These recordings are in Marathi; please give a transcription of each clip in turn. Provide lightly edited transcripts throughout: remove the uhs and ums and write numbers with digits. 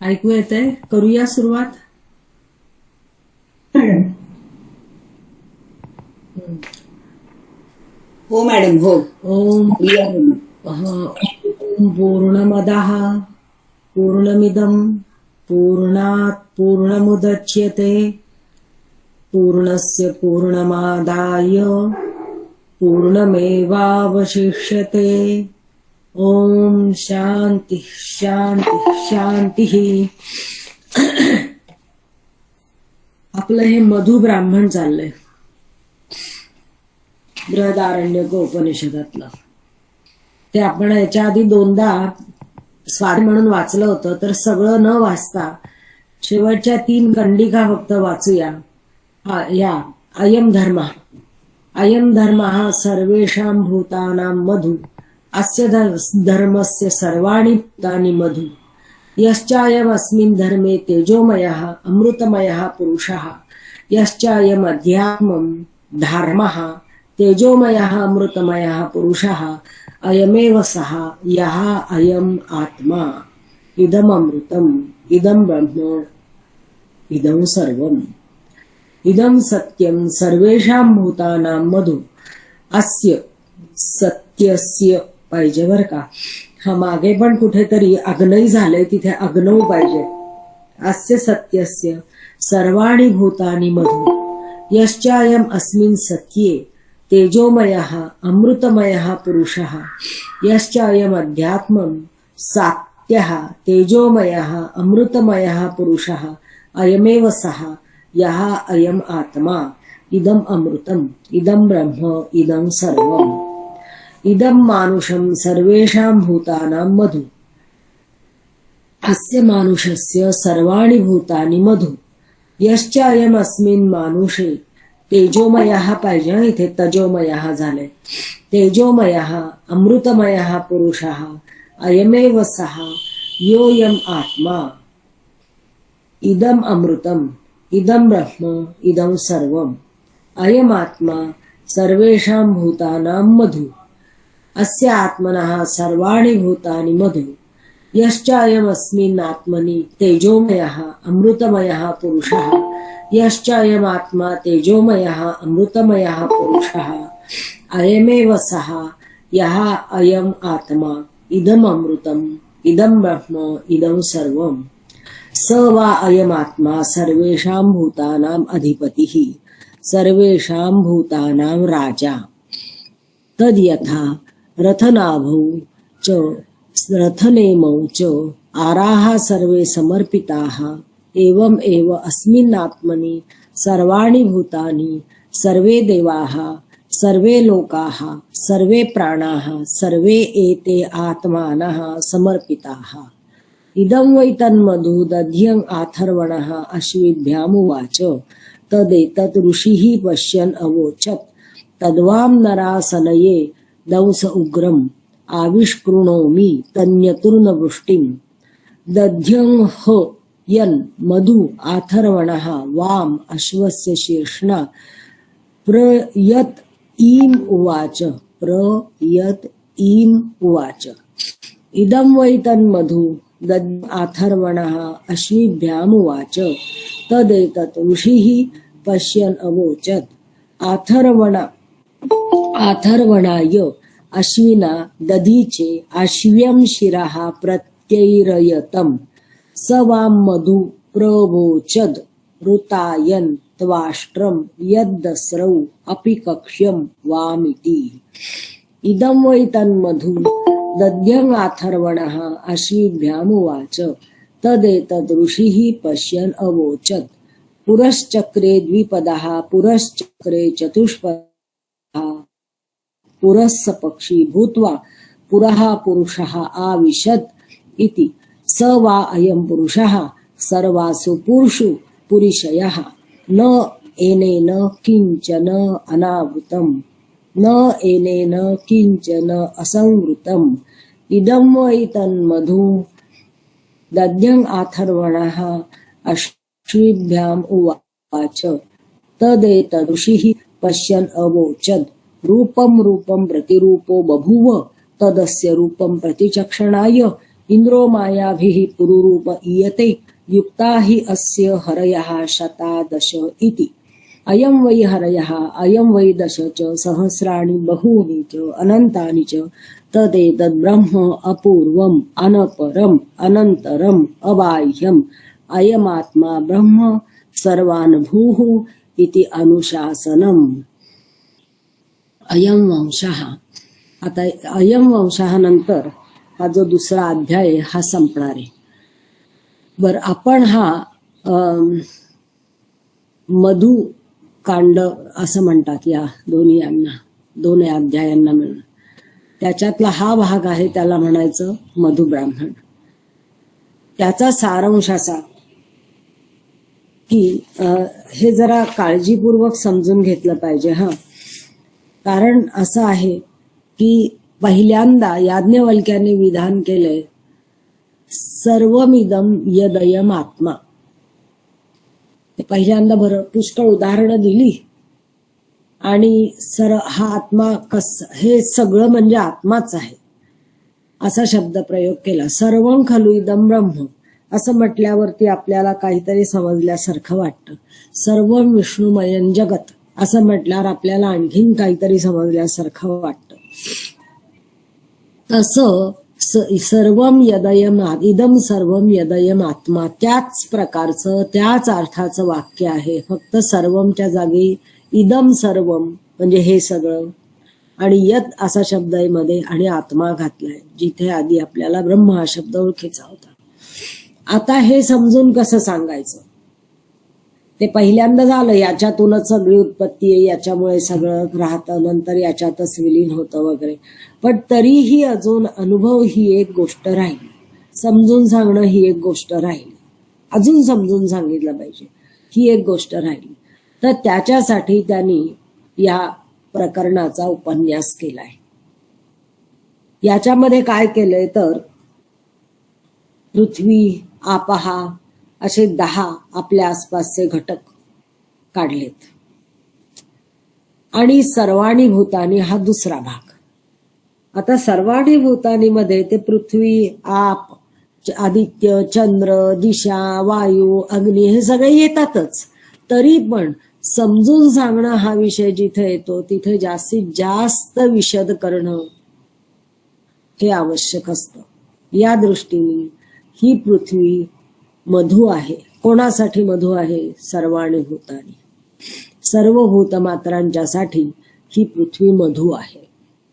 ऐकू येतंय? करूया सुरुवात. हो मॅडम. हो. ओम या. पूर्णमदः पूर्णमिदं पूर्णात् पूर्णमुदच्यते पूर्णस्य पूर्णमादाय पूर्णमेवावशिष्यते. ओम शांती शांती शांती. आपलं हे मधु ब्राह्मण चाललंय बृहदारण्यक उपनिषदातलं. ते आपण याच्या आधी दोनदा स्वाध्याय म्हणून वाचलं होतं, तर सगळं न वाचता शेवटच्या 3 कंडिका फक्त वाचूया. या अयम धर्म सर्वेषां भूतानां मधु अस्य धर्मस्य सर्वाणि भूतानि मधु यश्चायमस्मिन् धर्मे तेजोमयः अमृतमयः पुरुषः यश्चायम् अध्यात्मं धर्मः तेजोमयः अमृतमयः पुरुषः अयमेव सः यः अयम् आत्मा इदम् अमृतम् इदम् ब्रह्म इदं सर्वम् इदं सत्यं सर्वेषां भूतानां मधु अस्य सत्यस्य पाहिजे बर का. हा मागे पण कुठेतरी अग्नई झालंय, तिथे अग्नौ पाहिजे. अस्य सत्यस्य सर्वाणि भूतानि मधु यश्चायम् अस्मिन् सत्ये तेजोमयः अमृतमयः पुरुषः यश्चायम् अध्यात्मं सात्यः तेजोमयः अमृतमयः पुरुषः अयमेव सः यः अयम् आत्मा इदम् अमृतम् इदम् ब्रह्म इदं सर्वम् इदं मानुषं सर्वेषां भूतानां मधु अस्य मानुषस्य सर्वाणि भूतानि मधु यश्चायम् अस्मिन् मानुषे तेजोमयः पाहिजे, इथे तजोमयः झाले. तेजोमयः अमृतमयः पुरुषः अयमेव सः योऽयम् आत्मा इदम् अमृतम् इदं ब्रह्म इदं सर्वम् अयमात्मा सर्वेषां भूतानां मधु अस्य आत्मनः सर्वाणि भूतानि मधु यश्चायमस्मिन् आत्मनि तेजोमयः अमृतमयः पुरुषः यश्चायम् आत्मा तेजोमयः अमृतमयः पुरुषः अयमेव सः यः अयम् आत्मा इदम् अमृतम् इदं ब्रह्म इदं सर्वम् स वा अयमात्मा सर्वेषां भूतानाम् अधिपतिः सर्वेषां भूतानां राजा. तद्यथा रथनाभौ च रथनेमौ च आराः सर्वे समर्पिताः एवम् एव अस्मिन् आत्मनि सर्वाणि भूतानि सर्वे देवाः सर्वे लोकाः सर्वे प्राणाः सर्वे एते आत्मानः समर्पिताः. इदं वै तन्मधु दध्यं आथर्वणः अश्विभ्यामुवाच तदेतत् ऋषिः पश्यन् अवोचत् तद्वां नरासनये दंस उग्रम् आविष्कृणोमि तन्यतुर्नवृष्टिम् दध्यं ह यन् मधु आथर्वणः वाम अश्वस्य शीर्ष्णा प्रयत ईम उवाच इदं वै तन्मधु आथर्वणः अश्विभ्यामुवाच तदेतत् ऋषिः पश्यन् अवोचत् आथर्वणाय अश्विना दधीचे आश्व्यं शिरः प्रत्यैरयतम् स वां मधु प्रवोचद् ऋतायन् त्वाष्ट्रं यद्दस्रौ अपि कक्ष्यं वामिति. इदं वै तन्मधु दध्यं आथर्वणः अश्विभ्यामुवाच तदेतद् ऋषिः पश्यन् अवोचत् पुरश्चक्रे द्विपदः पुरश्चक्रे चतुष्पदः पुरस्सपक्षी भूत्वा पुरः पुरुषः आविशत् इति. स वा अयं पुरुषः सर्वासु पुरुषु पुरुषयः न एनेन किंचन अनावृतम् न एनेन किंचन असंवृतम्. इदं वै तन्मधु दध्यं आथर्वणः अश्विभ्याम् उवाच तदेतद् ऋषिः पश्यन् अवोचत् रूपं रूपं प्रतिरूपो बभूव तदस्य रूपं प्रतिचक्षणाय इंद्रो मायाभिः पुरुरूप ईयते युक्ता हि अस्य हरयः शता दश इति अयं वै हरयः अयं वै दश च सहस्राणि बहूनि च अनंतानि च तदेतद् ब्रह्म अपूर्वम् अनपरम् अनन्तरम् अबाह्यम् अयमात्मा ब्रह्म सर्वानुभूः इति अनुशासनम्. अयं वंशः. आता अयं वंशः नंतर हा जो दुसरा अध्याय आहे हा संपणार आहे. बर, आपण हा मधु कांड असं म्हणतात या दोन्ही अध्यायांना मिळून. त्याच्यातला हा भाग आहे त्याला म्हणायचं मधु ब्राह्मण. त्याचा सारांश असा की हे जरा काळजीपूर्वक समजून घेतलं पाहिजे हा. कारण असं आहे की पहिल्यांदा याज्ञवल्क्याने विधान केलंय सर्वमिदं यदयम आत्मा. ते पहिल्यांदा बरं पुष्कळ उदाहरणं दिली आणि हा आत्मा हे सगळं म्हणजे आत्माच आहे असा शब्द प्रयोग केला. सर्वं खलु इदं ब्रह्म असं म्हटल्यावरती आपल्याला काहीतरी समजल्यासारखं वाटतं. सर्वं विष्णुमयं जगत असं म्हटल्यावर आपल्याला आणखीन काहीतरी समजल्यासारखं वाटतं. तसं सर्वं यदयम इदं सर्वं यदयम आत्मा त्याच प्रकारचं त्याच अर्थाचं वाक्य आहे. फक्त सर्वमच्या जागी इदम सर्वम म्हणजे हे सगळं आणि यत असा शब्द आहे मध्ये आणि आत्मा घातलाय जिथे आधी आपल्याला ब्रह्म हा शब्द ओळखीचा होता. आता हे समजून कसं सांगायचं ते पहिल्यांदा झालं. याच्यातूनच सगळी उत्पत्ती आहे, याच्यामुळे सगळं राहतं, नंतर याच्यातच विलीन होतं वगैरे. पण तरीही अजून अनुभव ही एक गोष्ट राहिली, समजून सांगणं ही एक गोष्ट राहिली, अजून समजून सांगितलं पाहिजे ही एक गोष्ट राहिली. तर त्याच्यासाठी त्यांनी या प्रकरणाचा उपन्यास केलाय. याच्यामध्ये काय केलंय तर पृथ्वी आपहा असे 10 आपल्या आसपासचे घटक काढलेत आणि सर्वाणी भूतानी हा दुसरा भाग. आता सर्वाणी भूतानी मध्ये ते पृथ्वी आप आदित्य चंद्र दिशा वायू अग्नी हे सगळे येतातच. तरी पण समजून सांगणं हा विषय जिथे येतो तिथे जास्तीत जास्त विशद करणं हे आवश्यक असतं. या दृष्टीने ही पृथ्वी मधु आहे. कोणासाठी मधु आहे? सर्वाणी भूतानी, सर्व भूतमात्रांच्यासाठी ही पृथ्वी मधु आहे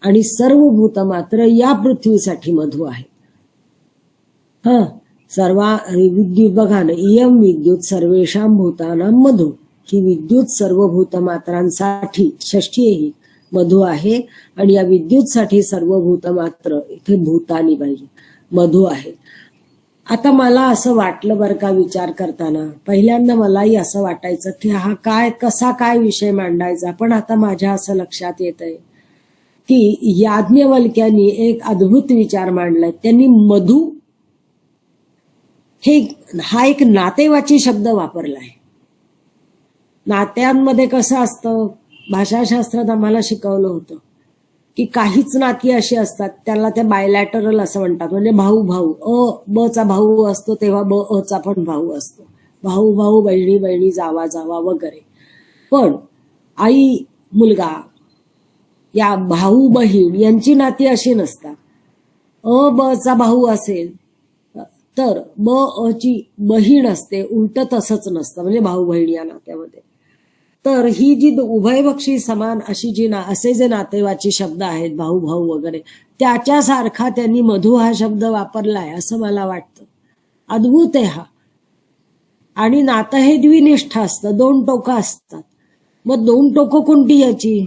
आणि सर्व भूतमात्र या पृथ्वीसाठी मधु आहे. विद्युत बघा ना, इयं विद्युत सर्वेषां भूतानां मधु. ही विद्युत सर्व भूतमात्रांसाठी षष्ठी ही मधु आहे आणि या विद्युतसाठी सर्व भूतमात्र इथे भूतानी पाहिजे मधु आहे. आता मला असं वाटलं बरं का विचार करताना, पहिल्यांदा मलाही असं वाटायचं की हा कसा काय विषय मांडायचा. पण आता माझ्या असं लक्षात येत आहे की याज्ञवल्क्यांनी एक अद्भुत विचार मांडलाय. त्यांनी मधु हा एक नातेवाची शब्द वापरलाय. नात्यांमध्ये कसं असतं, भाषाशास्त्रात आम्हाला शिकवलं होतं की काहीच नाती अशी असतात त्याला ते बायलॅटरल असं म्हणतात. म्हणजे भाऊ भाऊ, ब चा भाऊ असतो तेव्हा ब चा पण भाऊ असतो. भाऊ भाऊ, बहिणी बहिणी, जावा जावा वगैरे. पण आई मुलगा या भाऊ बहीण यांची नाती अशी नसतात. ब चा भाऊ असेल तर ब ची बहीण असते, उलट तसंच नसतं म्हणजे भाऊ बहीण या नात्यामध्ये. तर ही जी उभयपक्षी समान असे जे नातेवाची शब्द आहेत भाऊ भाऊ वगैरे त्याच्यासारखा त्यांनी मधु हा शब्द वापरलाय असं मला वाटतं. अद्भुत आहे हा. आणि नातं हे द्विनिष्ठ असतं, 2 टोकं असतात. मग 2 टोकं कोणती याची?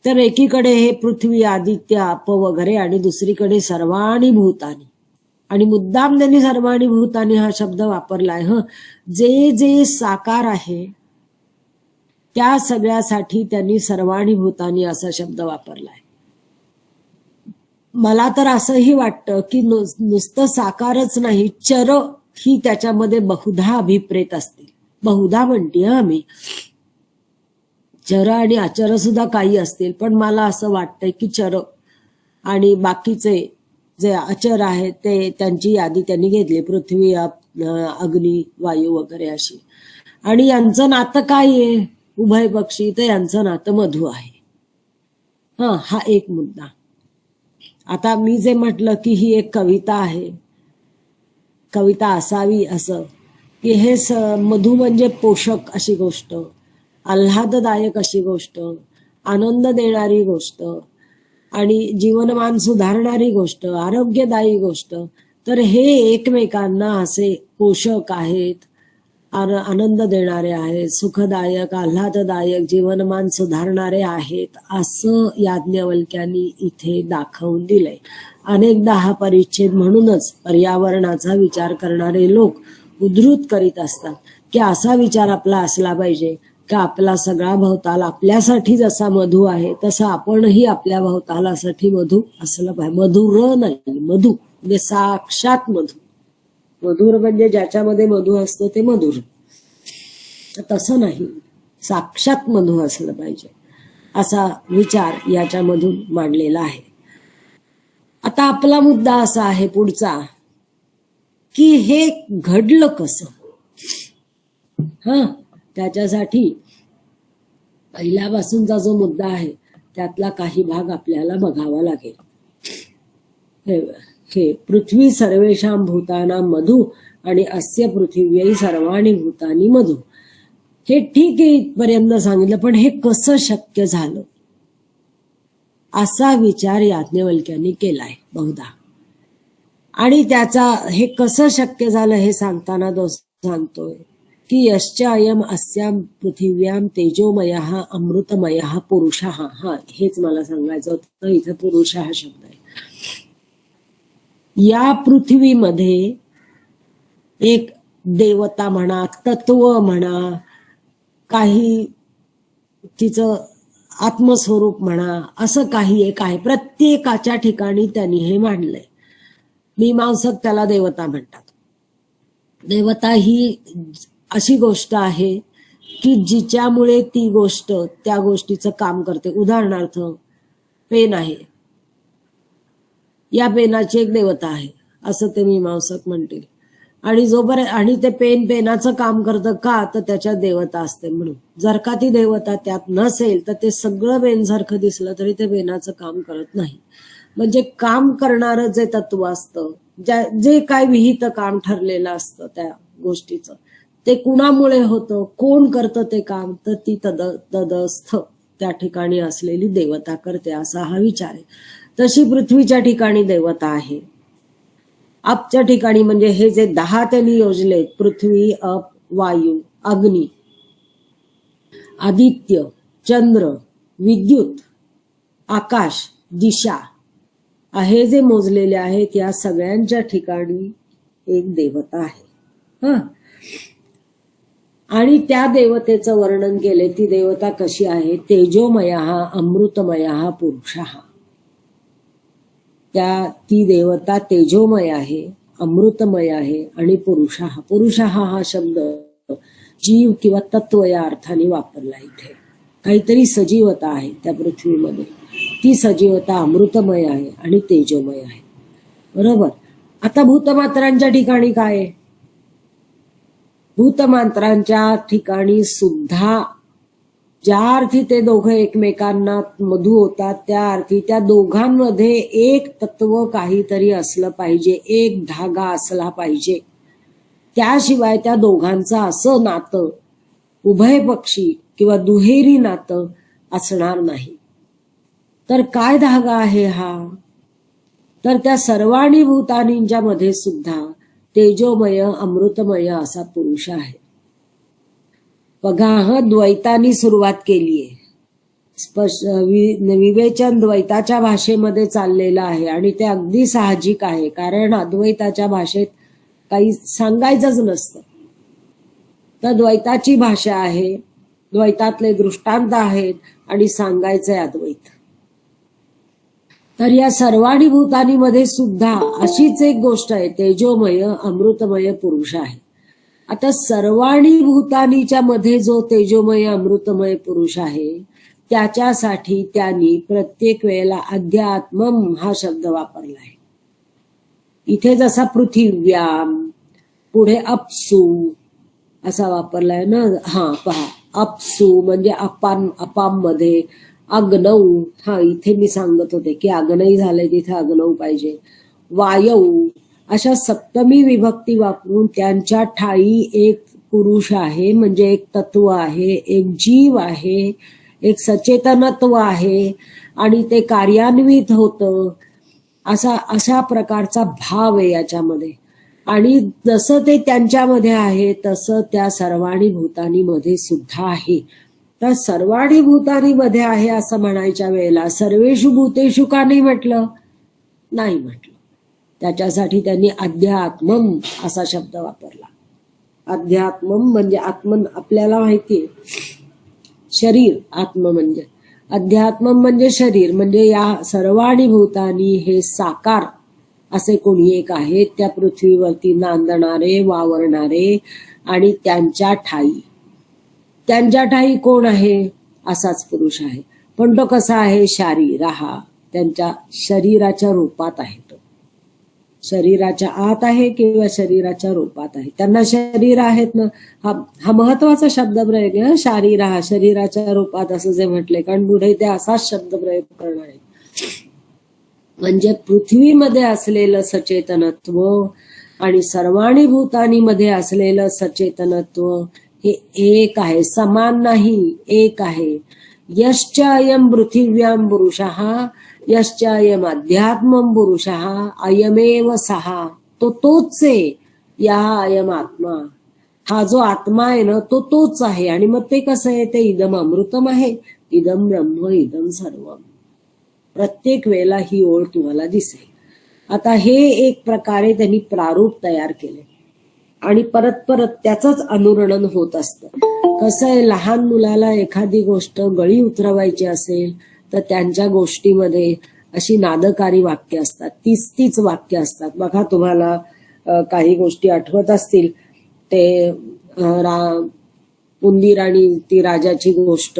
तर एकीकडे हे पृथ्वी आदित्य आप वगैरे आणि दुसरीकडे सर्वाणी भूतानी. आणि मुद्दाम त्यांनी सर्वाणी भूतानी हा शब्द वापरलाय. जे जे साकार आहे त्या सगळ्यासाठी त्यांनी सर्वाणी भूतानी असा शब्द वापरलाय. मला तर असंही वाटतं की नुसतं साकारच नाही, चर ही त्याच्यामध्ये बहुधा अभिप्रेत असतील. बहुधा म्हणते आम्ही, चर आणि अचर सुद्धा काही असतील. पण मला असं वाटतंय की चर आणि बाकीचे जे अचर आहेत ते त्यांची यादी त्यांनी घेतली, पृथ्वी, अग्नी, वायू वगैरे अशी. आणि यांचं नातं काय आहे उभयपक्षी, तर यांचं नातं मधु आहे. हा एक मुद्दा. आता मी जे म्हटलं की ही एक कविता आहे, कविता असावी असं, की हे मधु म्हणजे पोषक अशी गोष्ट, आल्हाददायक अशी गोष्ट, आनंद देणारी गोष्ट आणि जीवनमान सुधारणारी गोष्ट, आरोग्यदायी गोष्ट. तर हे एकमेकांना असे पोषक आहेत, आनंद देणारे आहेत, सुखदायक, आल्हाददायक, जीवनमान सुधारणारे आहेत, असं याज्ञवल्क्यांनी इथे दाखवून दिलंय. अनेकदा हा परिच्छेद म्हणूनच पर्यावरणाचा विचार करणारे लोक उद्धृत करीत असतात की असा विचार आपला असला पाहिजे का आपला सगळा भवताल आपल्यासाठी जसा मधु आहे तसं आपणही आपल्या भवतालासाठी मधु असलं पाहिजे. मधुर नाही, मधु म्हणजे साक्षात मधु. मधुर म्हणजे ज्याच्यामध्ये मधु असतो ते मधुर, तसं नाही, साक्षात मधु असलं पाहिजे असा विचार याच्यामधून मांडलेला आहे. आता आपला मुद्दा असा आहे पुढचा की हे घडलं कसं. त्याच्यासाठी पहिल्यापासूनचा जो मुद्दा आहे त्यातला काही भाग आपल्याला बघावा लागेल. हे पृथ्वी सर्वेषां भूतानां मधु आणि अस्य पृथिव्यै सर्वाणि भूतानि मधु. हे ठीक आहे इथपर्यंत सांगितलं, पण हे कसं शक्य झालं असा विचार याज्ञवल्क्यांनी केलाय बहुधा. आणि त्याचा हे कसं शक्य झालं हे सांगताना तो सांगतोय की यश्च अयम अस्याम पृथिव्याम तेजोमयः अमृतमयः पुरुषः. हेच मला सांगायचं होतं, इथं पुरुष हा शब्द आहे. या पृथ्वीमध्ये एक देवता म्हणा, तत्व म्हणा, काही तिचं आत्मस्वरूप म्हणा, असं काही एक आहे. प्रत्येकाच्या ठिकाणी त्यांनी हे मांडलंय. मीमांसक त्याला देवता म्हणतात. देवता ही अशी गोष्ट आहे की जिच्यामुळे ती गोष्ट त्या गोष्टीचं काम करते. उदाहरणार्थ पेन आहे, या पेनाची एक देवता आहे असं ते मीमांसक म्हणतील. आणि आणि ते पेनाचं काम करतं का, तर त्याच्यात देवता असते म्हणून. जर का ती देवता त्यात नसेल तर ते सगळं पेनसारखं दिसलं तरी ते पेनाचं काम करत नाही. म्हणजे काम करणारं जे तत्व असतं, जे काय विहित काम ठरलेलं असतं त्या गोष्टीचं, ते कुणामुळे होतं, कोण करतं ते काम, तर ती तदस्थ त्या ठिकाणी असलेली देवता करते असा हा विचार आहे. तशी पृथ्वीच्या ठिकाणी देवता आहे. अपच्या ठिकाणी म्हणजे हे जे 10 त्यांनी योजले, पृथ्वी, अप, वायू, अग्नी, आदित्य, चंद्र, विद्युत, आकाश, दिशा, हे जे मोजलेले आहेत या सगळ्यांच्या ठिकाणी एक देवता आहे. आणि त्या देवतेचं वर्णन केले. ती देवता कशी आहे, तेजोमयः अमृतमयः पुरुषः. ती देवता तेजोमय आहे, अमृतमय आहे आणि पुरुषः. पुरुषः हा शब्द जीव किंवा तत्व या अर्थाने वापरला इथे. काहीतरी सजीवता आहे त्या पृथ्वीमध्ये. ती सजीवता अमृतमय आहे आणि तेजोमय आहे. बरोबर. आता भूतमात्रांच्या ठिकाणी काय आहे, भूतमात्रांच्या ठिकाणी सुद्धा ज्या अर्थी ते दोघं एकमेकांना मधु होतात त्या अर्थी त्या दोघांमध्ये एक तत्व काहीतरी असलं पाहिजे, एक धागा असला पाहिजे. त्याशिवाय त्या दोघांचं असं नातं उभयपक्षी किंवा दुहेरी नातं असणार नाही. तर काय धागा आहे हा, तर त्या सर्वाणी भूतानींच्या मध्ये सुद्धा तेजोमय अमृतमय असा पुरुष आहे. बघा, द्वैतानी सुरुवात केलीये. विवेचन द्वैताच्या भाषेमध्ये चाललेलं आहे आणि ते अगदी साहजिक आहे, कारण अद्वैताच्या भाषेत काही सांगायचंच नसतं. तर द्वैताची भाषा आहे, द्वैतातले दृष्टांत आहेत आणि सांगायचंय अद्वैत. तर या सर्वाणी भूतानी मध्ये सुद्धा अशीच एक गोष्ट आहे, तेजोमय अमृतमय पुरुष आहे. आता सर्वाणी भूतानीच्या मध्ये जो तेजोमय अमृतमय पुरुष आहे त्याच्यासाठी त्यांनी प्रत्येक वेळेला अध्यात्मम हा शब्द वापरलाय. इथे जसा पृथिव्याम, पुढे अपसू असा वापरलाय ना. पहा, अपसू म्हणजे अपाम मध्ये, अग्नौ, इथे मी सांगत होते की अग्नई झालंय तिथे अग्नौ पाहिजे. वायऊ, अशा सप्तमी विभक्ती वापरून त्यांच्या ठाई एक पुरुष आहे, म्हणजे एक तत्व आहे, एक जीव आहे, एक सचेतनत्व आहे आणि ते कार्यान्वित होतं, अशा प्रकारचा भाव आहे याच्यामध्ये. आणि जसं ते त्यांच्यामध्ये आहे तसं त्या सर्वाणी भूतानी मध्ये सुद्धा आहे. तर सर्वाणी भूतानी मध्ये आहे असं म्हणायच्या वेळेला सर्वेषु भूतेषु का नाही म्हटलं? नाही म्हटलं. त्याच्यासाठी त्यांनी अध्यात्मम असा शब्द वापरला. अध्यात्मम म्हणजे आपल्याला माहितीये शरीर, आत्म म्हणजे अध्यात्मम म्हणजे शरीर, म्हणजे या सर्वाणी भूतानी हे साकार असे कोणी एक आहे, त्या पृथ्वीवरती नांदणारे, वावरणारे आणि त्यांच्या ठाई कोण आहे? असाच पुरुष आहे. पण तो कसा आहे? शारीर, त्यांच्या शरीराच्या रूपात आहे. तो शरीराच्या आत आहे किंवा शरीराच्या रूपात आहे. त्यांना शरीर आहेत ना. हा महत्वाचा शब्द प्रयोग आहे. शारीर, शरीराच्या रूपात असं जे म्हटले, कारण पुढे ते असाच शब्द प्रयोग करणार आहे. म्हणजे पृथ्वीमध्ये असलेलं सचेतनत्व आणि सर्वाणी भूतानी मध्ये असलेलं सचेतनत्व हे एक आहे, समान नाही, एक आहे. यश्च अयम पृथिव्याम पुरुषः यश्च अयम अध्यात्मम पुरुषः अयमेव सहा, तोच आहे. या अयम आत्मा, हा जो आत्मा आहे ना तोच आहे. आणि मग ते कसं आहे? ते इदम अमृतम आहे, इदम ब्रह्म, इदम सर्वम. प्रत्येक वेळेला ही ओळ तुम्हाला दिसेल. आता हे एक प्रकारे त्यांनी प्रारूप तयार केले आणि परत त्याचंच अनुरणन होत असतं. कसं आहे, लहान मुलाला एखादी गोष्ट गळी उतरवायची असेल तर त्यांच्या गोष्टीमध्ये अशी नादकारी वाक्य असतात, तीच वाक्य असतात. बघा, तुम्हाला काही गोष्टी आठवत असतील, ते उंदीर आणि ती राजाची गोष्ट,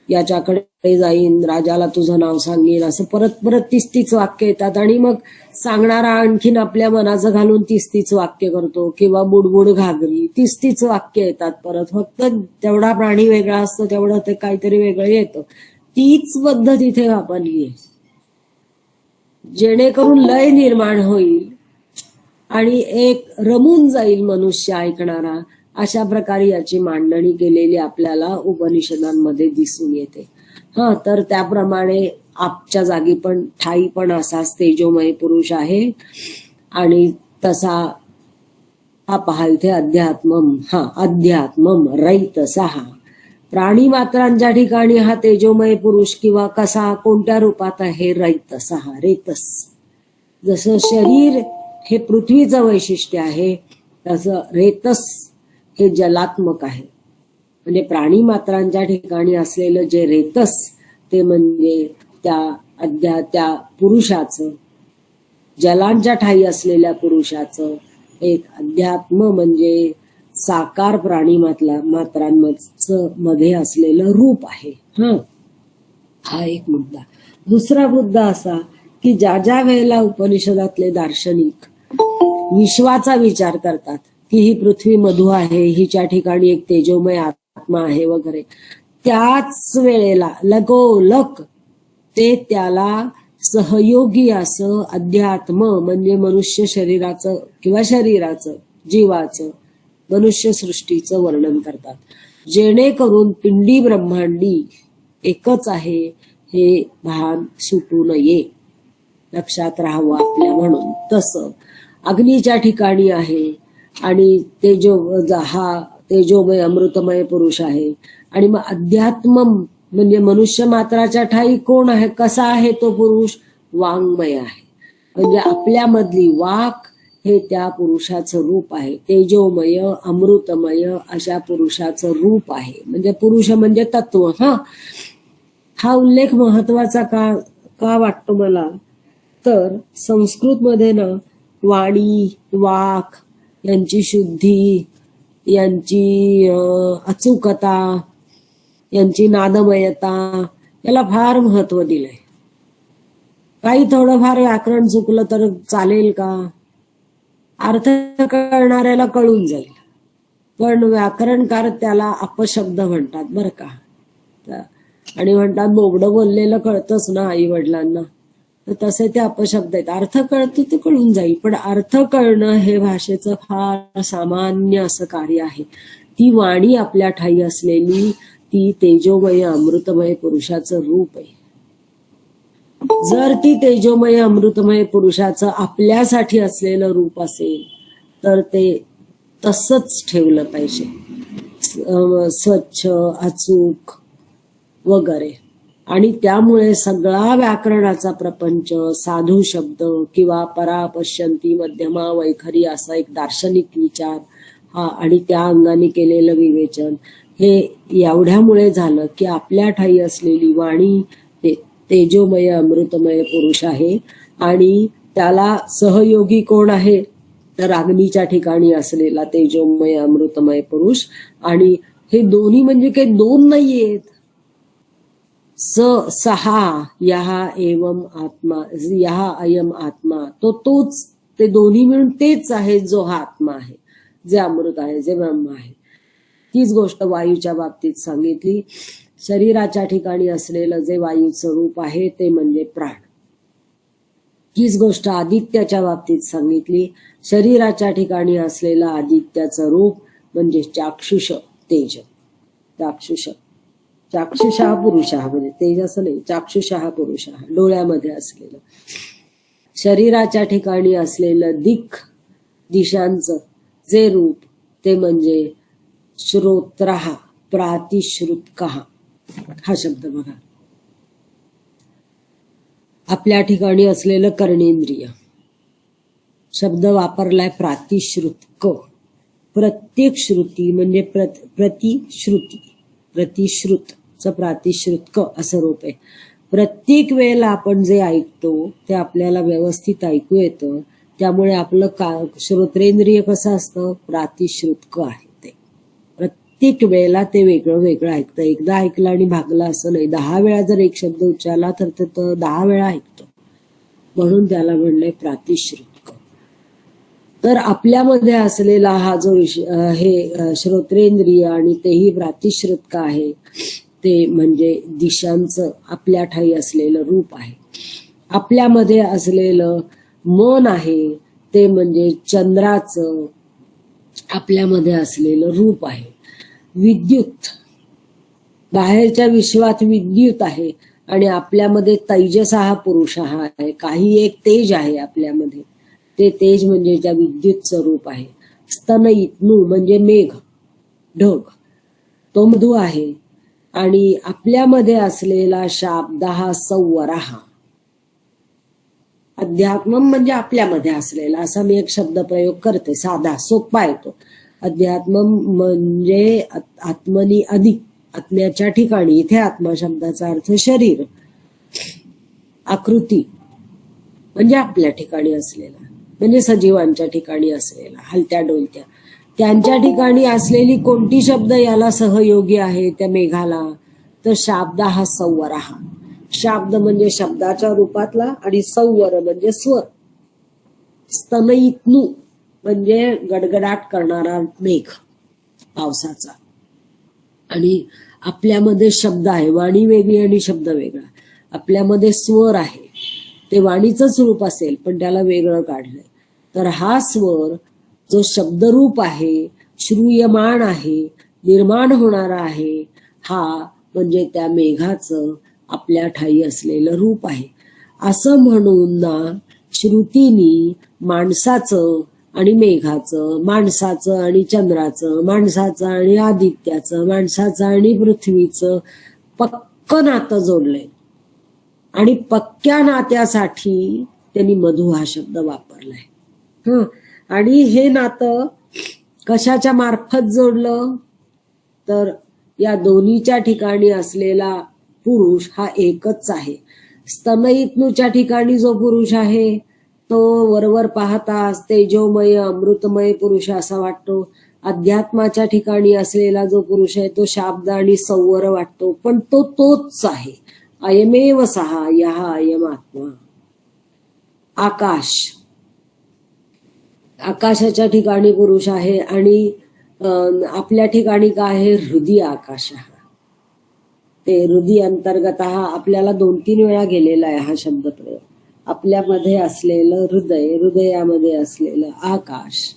याच्याकडे जाईन, राजाला तुझं नाव सांगेन, असं परत तीच वाक्य येतात. आणि मग सांगणारा आणखीन आपल्या मनाचं घालून तीच वाक्य करतो. किंवा बुडबुड घागरी, तीच वाक्य येतात परत. फक्त तेवढा प्राणी वेगळा असतो, तेवढं ते काहीतरी वेगळं येतं. तीच पद्धत इथे वापरली आहे, जेणेकरून लय निर्माण होईल आणि एक रमून जाईल मनुष्य ऐकणारा. अशा प्रकारे याची मांडणी केलेली आपल्याला उपनिषदांमध्ये दिसून येते. तर त्याप्रमाणे आपच्या जागी पण ठाई पण असाच तेजोमय पुरुष आहे. आणि तसा हा पहा इथे अध्यात्मम रैतसः, प्राणी मात्रांच्या ठिकाणी हा तेजोमय पुरुष किंवा कसा, कोणत्या रूपात आहे? रैतसः, रेतस. जसं शरीर हे पृथ्वीचं वैशिष्ट्य आहे, तसं रेतस हे जलात्मक आहे. म्हणजे प्राणी मात्रांच्या ठिकाणी असलेलं जे रेतस ते म्हणजे त्या पुरुषाचं, जलांच्या ठाई असलेल्या पुरुषाचं एक अध्यात्म म्हणजे साकार प्राणी मात्रांमध्ये असलेलं रूप आहे. हा एक मुद्दा. दुसरा मुद्दा असा की ज्या वेळेला उपनिषदातले दार्शनिक विश्वाचा विचार करतात की ही पृथ्वी मधु आहे, हिच्या ठिकाणी एक तेजोमय आत्मा आहे वगैरे, त्याच वेळेला लगोलग ते त्याला सहयोगी असं अध्यात्म म्हणजे मनुष्य शरीराचं किंवा शरीराचं, जीवाचं, मनुष्य सृष्टीचं वर्णन करतात. जेणेकरून पिंडी ब्रह्मांडी एकच आहे हे भान सुटू नये, लक्षात राहावं आपल्या. म्हणून तसं अग्नीच्या ठिकाणी आहे आणि तेजोमय अमृतमय पुरुष आहे. आणि मग अध्यात्म म्हणजे मनुष्य मात्राच्या ठाई कोण आहे, कसा आहे तो पुरुष? वाङ्मय आहे. म्हणजे आपल्यामधली वाक हे त्या पुरुषाचं रूप आहे. तेजोमय अमृतमय अशा पुरुषाचं रूप आहे. म्हणजे पुरुष म्हणजे तत्व. हा उल्लेख महत्वाचा का वाटतो मला, तर संस्कृत मध्ये ना वाणी, वाक यांची शुद्धी, यांची अचूकता, यांची नादमयता याला फार महत्व दिलंय. काही थोडंफार व्याकरण चुकलं तर चालेल का? अर्थ कळणाऱ्याला कळून जाईल, पण व्याकरणकार त्याला अपशब्द म्हणतात बरं का. आणि म्हणतात बोबडं बोललेलं कळतंच ना आई वडिलांना, तर तसे ते अपशब्द आहेत. अर्थ कळतो ते कळून जाईल, पण अर्थ कळणं हे भाषेचं फार सामान्य असं कार्य आहे. ती वाणी आपल्या ठाई असलेली ती तेजोमय अमृतमय पुरुषाचं रूप आहे. जर ती तेजोमय अमृतमय पुरुषाचं आपल्यासाठी असलेलं रूप असेल तर ते तसंच ठेवलं पाहिजे, स्वच्छ, अचूक वगैरे. आणि त्यामुळे सगळा व्याकरणाचा प्रपंच, साधू शब्द किंवा परा पश्यंती मध्यमा वैखरी असा एक दार्शनिक विचार हा आणि त्या अंगाने केलेलं विवेचन हे एवढ्यामुळे झालं की आपल्या ठाई असलेली वाणी तेजोमय अमृतमय पुरुष आहे. आणि त्याला सहयोगी कोण आहे तर अग्नीच्या ठिकाणी असलेला तेजोमय अमृतमय पुरुष. आणि हे दोन्ही म्हणजे काही दोन नाहीयेत, सहा यहा एवम आत्मा, यहा अयम आत्मा, तोच, ते दोन्ही मिळून तेच आहे जो हा आत्मा आहे, जे अमृत आहे, जे ब्रह्म आहे. तीच गोष्ट वायूच्या बाबतीत सांगितली. शरीराच्या ठिकाणी असलेलं जे वायूचं रूप आहे ते म्हणजे प्राण. हीच गोष्ट आदित्याच्या बाबतीत सांगितली. शरीराच्या ठिकाणी असलेलं आदित्याचं रूप म्हणजे चाक्षुष तेज. चाक्षुषा पुरुष म्हणजे तेज असं नाही, चाक्षुषा पुरुष डोळ्यामध्ये असलेलं. शरीराच्या ठिकाणी असलेलं दिशांचं जे रूप ते म्हणजे श्रोत्रहा प्रातिश्रुतकः हा शब्द बघा. आपल्या ठिकाणी असलेलं कर्णेंद्रिय शब्द वापरलाय प्रातिश्रुतक. प्रत्येक श्रुती म्हणजे प्रतिश्रुतचं प्रातिश्रुतक असं रूप आहे. प्रत्येक वेळेला आपण जे ऐकतो ते आपल्याला व्यवस्थित ऐकू येतं. त्यामुळे आपलं श्रोत्रेंद्रिय कसं असतं, प्रातिश्रुतक आहे. ते प्रत्येक वेळेला ते वेगळं वेगळं ऐकतं. एकदा ऐकलं आणि भागलं असं नाही. 10 वेळा जर एक शब्द उच्चारला तर ते 10 वेळा ऐकतो, म्हणून त्याला म्हणलंय प्रातिश्रुतक. तर आपल्यामध्ये असलेला हा जो हे श्रोत्रेंद्रिय आणि तेही प्रातिश्रुतक आहे, ते म्हणजे दिशांचं आपल्या ठाई असलेलं रूप आहे. आपल्यामध्ये असलेलं मन आहे ते म्हणजे चंद्राचं आपल्यामध्ये असलेलं रूप आहे. विद्युत, बाहेरच्या विश्वात विद्युत आहे आणि आपल्यामध्ये तैजस हा पुरुष हा आहे. काही एक तेज आहे आपल्यामध्ये, ते तेज म्हणजे त्या विद्युतचं रूप आहे. स्तनयित्नु म्हणजे मेघ, ढग, तो मधु आहे. आणि आपल्यामध्ये असलेला शाब्द हा संवरहा. अध्यात्म म्हणजे आपल्यामध्ये असलेला, असा मी एक शब्द प्रयोग करते, साधा सोपा येतो. अध्यात्म म्हणजे आत्मनी अधिक, आत्म्याच्या ठिकाणी. इथे आत्मा शब्दाचा अर्थ शरीर. आकृती म्हणजे आपल्या ठिकाणी असलेला, म्हणजे सजीवांच्या ठिकाणी असलेला, हलत्या डोलत्या, त्यांच्या ठिकाणी असलेली कोणती शब्द याला सहयोगी आहे त्या मेघाला, तर शाब्द हा संवरहा. शाब्द म्हणजे शब्दाच्या रूपातला आणि संवर म्हणजे स्वर. स्तनयित्नु म्हणजे गडगडाट करणारा मेघ पावसाचा. आणि आपल्यामध्ये शब्द आहे, वाणी वेगळी आणि शब्द वेगळा. आपल्यामध्ये स्वर आहे, ते वाणीचंच रूप असेल पण त्याला वेगळं काढलंय. तर हा स्वर जो शब्दरूप आहे, श्रूयमाण आहे, निर्माण होणारा आहे, हा म्हणजे त्या मेघाचं आपल्या ठाई असलेलं रूप आहे. असं म्हणून ना श्रुतीनी माणसाचं आणि मेघाचं, माणसाचं आणि चंद्राचं, माणसाचं आणि आदित्याचं, माणसाचं आणि पृथ्वीचं पक्क नातं जोडलंय. आणि पक्क्या नात्यासाठी त्यांनी मधु हा शब्द वापरलाय. आणि हे नातं कशाच्या मार्फत जोडलं, तर या दोन्हीच्या ठिकाणी असलेला पुरुष हा एकच आहे. स्तनयित्नुच्या ठिकाणी जो पुरुष आहे तो वरवर पाहता तेजोमय अमृतमय पुरुष असा वाटतो. अध्यात्माच्या ठिकाणी असलेला जो पुरुष आहे तो शाब्द आणि संवर वाटतो, पण तो तोच आहे. अयमेव सहा यहा अयम आत्मा. आकाश, आकाशाच्या ठिकाणी पुरुष आहे आणि आपल्या ठिकाणी काय आहे, हृदय आकाश. ते हृदय अंतर्गत आपल्याला 2-3 वेळा गेलेला आहे हा शब्द प्रयोग. आपल्यामध्ये असलेलं हृदय, हृदयामध्ये असलेलं आकाश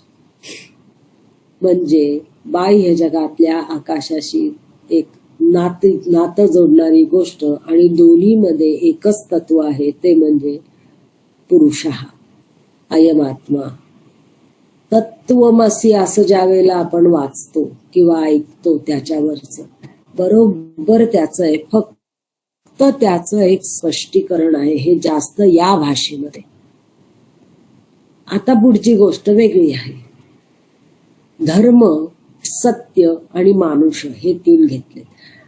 म्हणजे बाह्य जगातल्या आकाशाशी एक नातं जोडणारी गोष्ट आणि दोन्हीमध्ये एकच तत्व आहे, ते म्हणजे पुरुषः अयमात्मा. तत्वमसी असं ज्या वेळेला आपण वाचतो किंवा ऐकतो त्याच्यावरच बरोबर त्याचं आहे, फक्त त्याचं एक स्पष्टीकरण आहे हे जास्त या भाषेमध्ये. आता पुढची गोष्ट वेगळी आहे. धर्म, सत्य आणि मानुष हे 3 घेतले.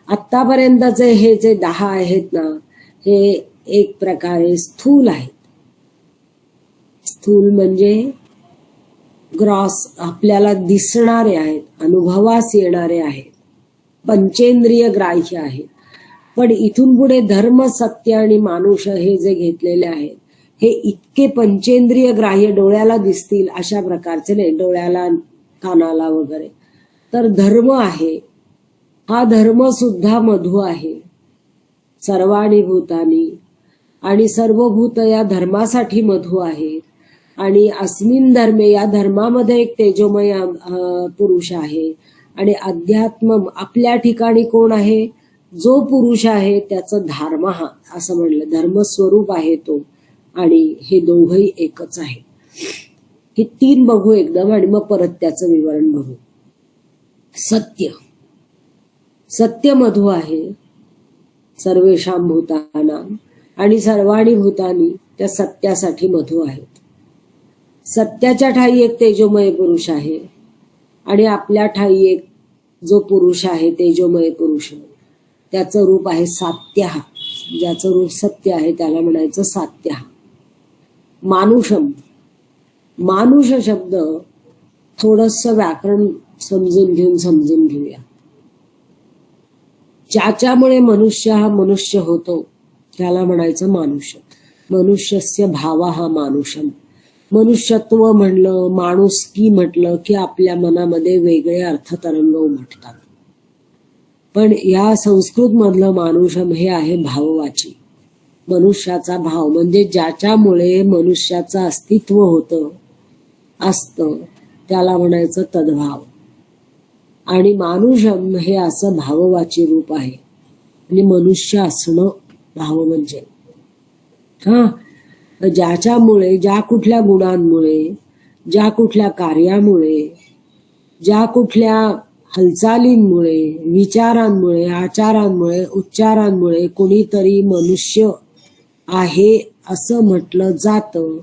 आतापर्यंतचे हे जे 10 आहेत ना, हे एक प्रकारे स्थूल आहेत. स्थूल म्हणजे ग्रॉस, आपल्याला दिसणारे आहेत, अनुभवास येणारे आहेत, पंचेंद्रिय ग्राह्य आहेत. पण इथून पुढे धर्म, सत्य आणि मानुष हे जे घेतलेले आहेत हे इतके पंचेंद्रिय ग्राह्य, डोळ्याला दिसतील अशा प्रकारचे नाही, डोळ्याला कानाला वगैरे. तर धर्म आहे, हा धर्म सुद्धा मधु आहे. सर्वाणि भूतानी, आणि सर्व भूत या धर्मासाठी मधु आहे. आणि अस्मिन धर्मे, या धर्मामध्ये एक तेजोमय पुरुष आहे. आणि अध्यात्म आपल्या ठिकाणी कोण आहे, जो पुरुष आहे त्याचं धर्म असं म्हणलं, धर्मस्वरूप आहे तो. आणि हे दोघही एकच आहे. हे 3 बघू एकदम आणि मग परत त्याचं विवरण बघू. सत्य, सत्य मधु आहे सर्वेषां भूतानां, आणि सर्वाणि भूतानी त्या सत्यासाठी मधु आहेत. सत्याच्या ठाई एक तेजोमय पुरुष आहे आणि आपल्या ठाई एक जो पुरुष आहे तेजोमय पुरुष, त्याचं रूप आहे सात्यः. ज्याचं रूप सत्य आहे त्याला म्हणायचं सात्यः. मानुषम, मानुष शब्द थोडंसं व्याकरण समजून घेऊया. ज्याच्यामुळे मनुष्य हा मनुष्य होतो त्याला म्हणायचं मानुष. मनुष्यस्य भाव हा मानुषम. मनुष्यत्व म्हणलं, माणुसकी म्हटलं की आपल्या मनामध्ये वेगळे अर्थतरंग उमटतात. पण या संस्कृत मधलं मानुषम हे आहे भाववाची. मनुष्याचा भाव म्हणजे ज्याच्यामुळे मनुष्याचं अस्तित्व होतं, असतं, त्याला म्हणायचं तद्भाव. आणि मानुषम हे असं भाववाची रूप आहे. आणि मनुष्य असणं भाव म्हणजे ज्याच्यामुळे, ज्या कुठल्या गुणांमुळे, ज्या कुठल्या कार्यामुळे, ज्या कुठल्या हालचालींमुळे, विचारांमुळे, आचारांमुळे, उच्चारांमुळे कोणीतरी मनुष्य आहे असं म्हटलं जातं,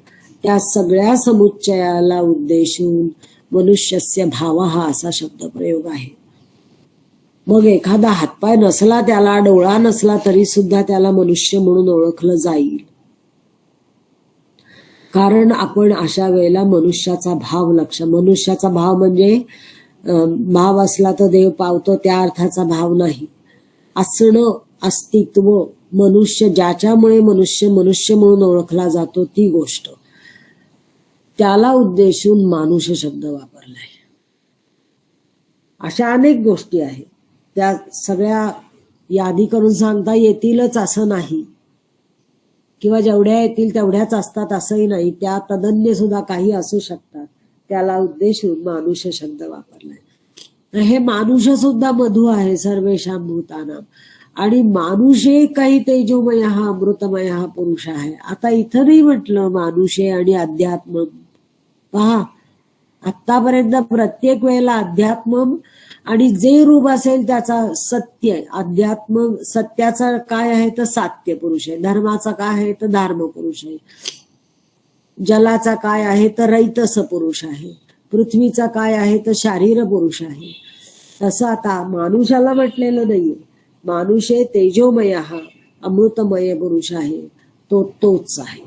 त्या सगळ्या समुच्चयाला उद्देशून मनुष्यस्य भाव हा असा शब्दप्रयोग आहे. मग एखादा हातपाय नसला, त्याला डोळा नसला तरी सुद्धा त्याला मनुष्य म्हणून ओळखलं जाईल. कारण आपण अशा वेळेला मनुष्याचा भाव मनुष्याचा भाव म्हणजे भाव असला तर देव पावतो त्या अर्थाचा भाव नाही. असणं, अस्तित्व, मनुष्य, ज्याच्यामुळे मनुष्य म्हणून ओळखला जातो ती गोष्ट, त्याला उद्देशून मानुष शब्द वापरलाय. अशा अनेक गोष्टी आहेत, त्या सगळ्या यादी करून सांगता येतीलच असं नाही, किंवा जेवढ्या येतील तेवढ्याच असतात असंही नाही. त्या तदन्य सुद्धा काही असू शकतात. त्याला उद्देशून मानुष शब्द वापरलाय. हे मानुष सुद्धा मधु आहे सर्वेषां भूतानां. आणि मानुषे काही तेजोमय हा अमृतमय हा पुरुष आहे. आता इथं नाही म्हटलं मानुषे आणि अध्यात्म. पहा, आतापर्यंत प्रत्येक वेळेला अध्यात्म आणि जे रूप असेल त्याचा सत्य, अध्यात्म सत्याचा काय आहे तर सात्य पुरुष आहे, धर्माचा काय आहे तर धर्म पुरुष आहे, जलाचा काय आहे तर रैतस पुरुष आहे, पृथ्वीचा काय आहे तर शारीर पुरुष आहे. तसं आता मानुषाला म्हटलेलं नाहीये. मानुषे तेजोमय हा अमृतमय पुरुष आहे, तोच आहे.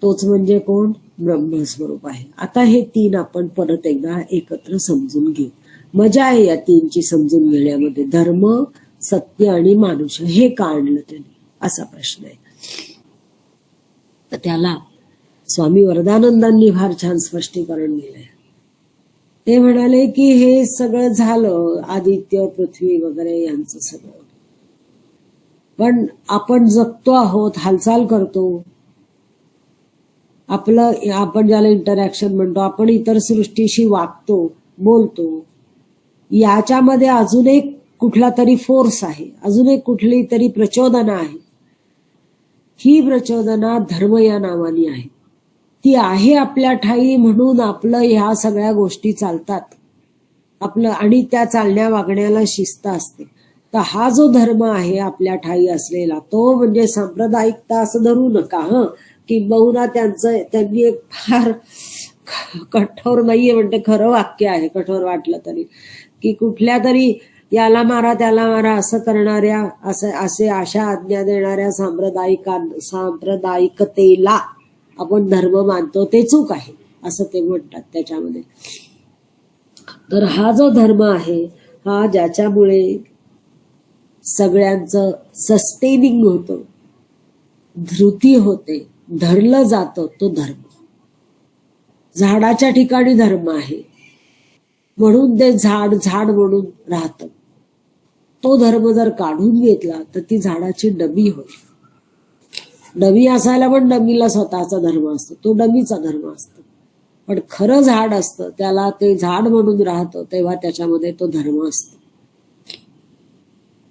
तोच म्हणजे कोण? ब्रह्मस्वरूप आहे. आता हे 3 आपण परत एकदा एकत्र समजून घेऊ. मजा आहे या 3ची समजून घेण्यामध्ये. धर्म, सत्य आणि मानुष हे का आणलं त्यांनी, असा प्रश्न आहे. तर त्याला स्वामी वरदानंदांनी फार छान स्पष्टीकरण दिलंय. ते म्हणाले की हे सगळं झालं, आदित्य पृथ्वी वगैरे यांचं सगळं, पण आपण जगतो आहोत, हालचाल करतो, आपण ज्याला इंटरॅक्शन म्हणतो, आपण इतर सृष्टीशी वागतो, बोलतो, याच्यामध्ये अजून एक कुठला तरी फोर्स आहे, अजून एक कुठली तरी प्रचोदना आहे. ही प्रचोदना धर्म या नावाने आहे. ती आहे आपल्या ठाई म्हणून आपलं ह्या सगळ्या गोष्टी चालतात आपलं, आणि त्या चालण्या वागण्याला शिस्त असते. तर हा जो धर्म आहे आपल्या ठाई असलेला, तो म्हणजे सांप्रदायिकता असं धरू नका. की बहुना त्यांनी एक फार कठोर नाहीये, म्हणते खरं वाक्य आहे, कठोर वाटलं तरी, की कुठल्या तरी याला मारा त्याला मारा असं करणाऱ्या, असे अशा आज्ञा देणाऱ्या सांप्रदायिकतेला आपण धर्म मानतो, ते चूक आहे असं ते म्हणतात त्याच्यामध्ये. तर हा जो धर्म आहे, हा ज्याच्यामुळे सगळ्यांचं सस्टेनिंग होतं, धृती होते, धरलं जातं, तो धर्म. झाडाच्या ठिकाणी धर्म आहे म्हणून ते झाड म्हणून राहतं. तो धर्म जर काढून घेतला तर ती झाडाची डबी होईल. डबी असायला पण डबीला स्वतःचा धर्म असतो, तो डबीचा धर्म असतो. पण खरं झाड असतं, त्याला ते झाड म्हणून राहतं, तेव्हा त्याच्यामध्ये तो धर्म असतो.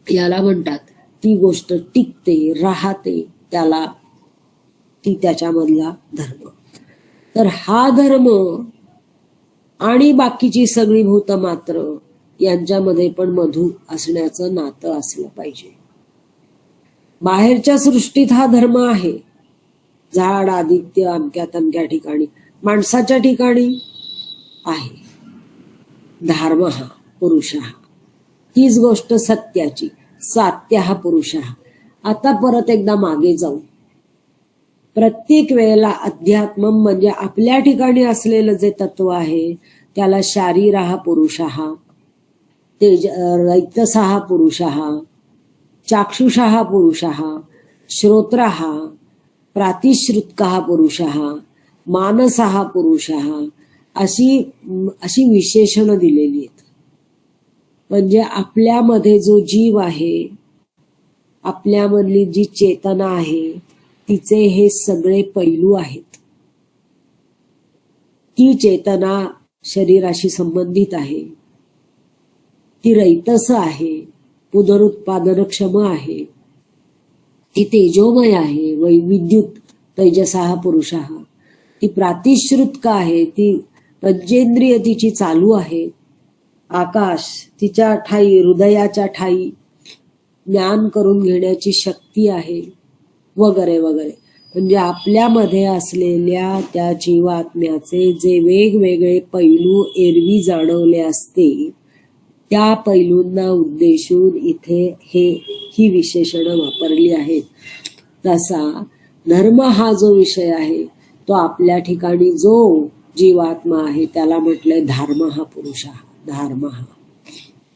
याला म्हणतात ती गोष्ट टिकते, राहते, त्याला ती त्याच्यामधला धर्म. तर हा धर्म आणि बाकीची सगळी भूत मात्र यांच्यामध्ये पण मधु असण्याचं नातं असलं पाहिजे. बाहेरच्या सृष्टीत हा धर्म आहे, झाड, आदित्य, अमक्या तमक्या ठिकाणी. माणसाच्या ठिकाणी आहे धर्म, हा पुरुष, हा तीच गोष्ट सत्याची, सात्य हा पुरुष. आता परत एकदा मागे जाऊ. प्रत्येक वेळेला अध्यात्म म्हणजे आपल्या ठिकाणी असलेलं जे तत्व आहे त्याला शारीर हा पुरुष, तेज रैतस हा पुरुष, चाक्षुष हा पुरुष, श्रोत्र हा, प्रातिश्रुतक हा पुरुष, मानस हा पुरुष, अशी विशेषणं दिलेली आहेत. म्हणजे आपल्यामध्ये जो जीव आहे, आपल्यामधली जी चेतना आहे, तिचे हे सगळे पैलू आहेत. ती चेतना शरीराशी संबंधित आहे, ती रैतस आहे, पुनरुत्पादनक्षम आहे, ती तेजोमय आहे, विद्युत तेजस हा पुरुष, ती प्रातिश्रुतक आहे, ती पंचेंद्रिय तिची चालू आहे, आकाश तिच्या ठाई, हृदयाच्या ठाई ज्ञान करून घेण्याची शक्ती आहे, वगैरे वगैरे. म्हणजे आपल्यामध्ये असलेल्या त्या जीवात्म्याचे जे वेगवेगळे पैलू एरवी जाणवले असते, त्या पैलूंना उद्देशून इथे ही विशेषणं वापरली आहेत. तसा धर्म हा जो विषय आहे, तो आपल्या ठिकाणी जो जीवात्मा आहे त्याला म्हटलंय धर्म हा पुरुष, धर्म हा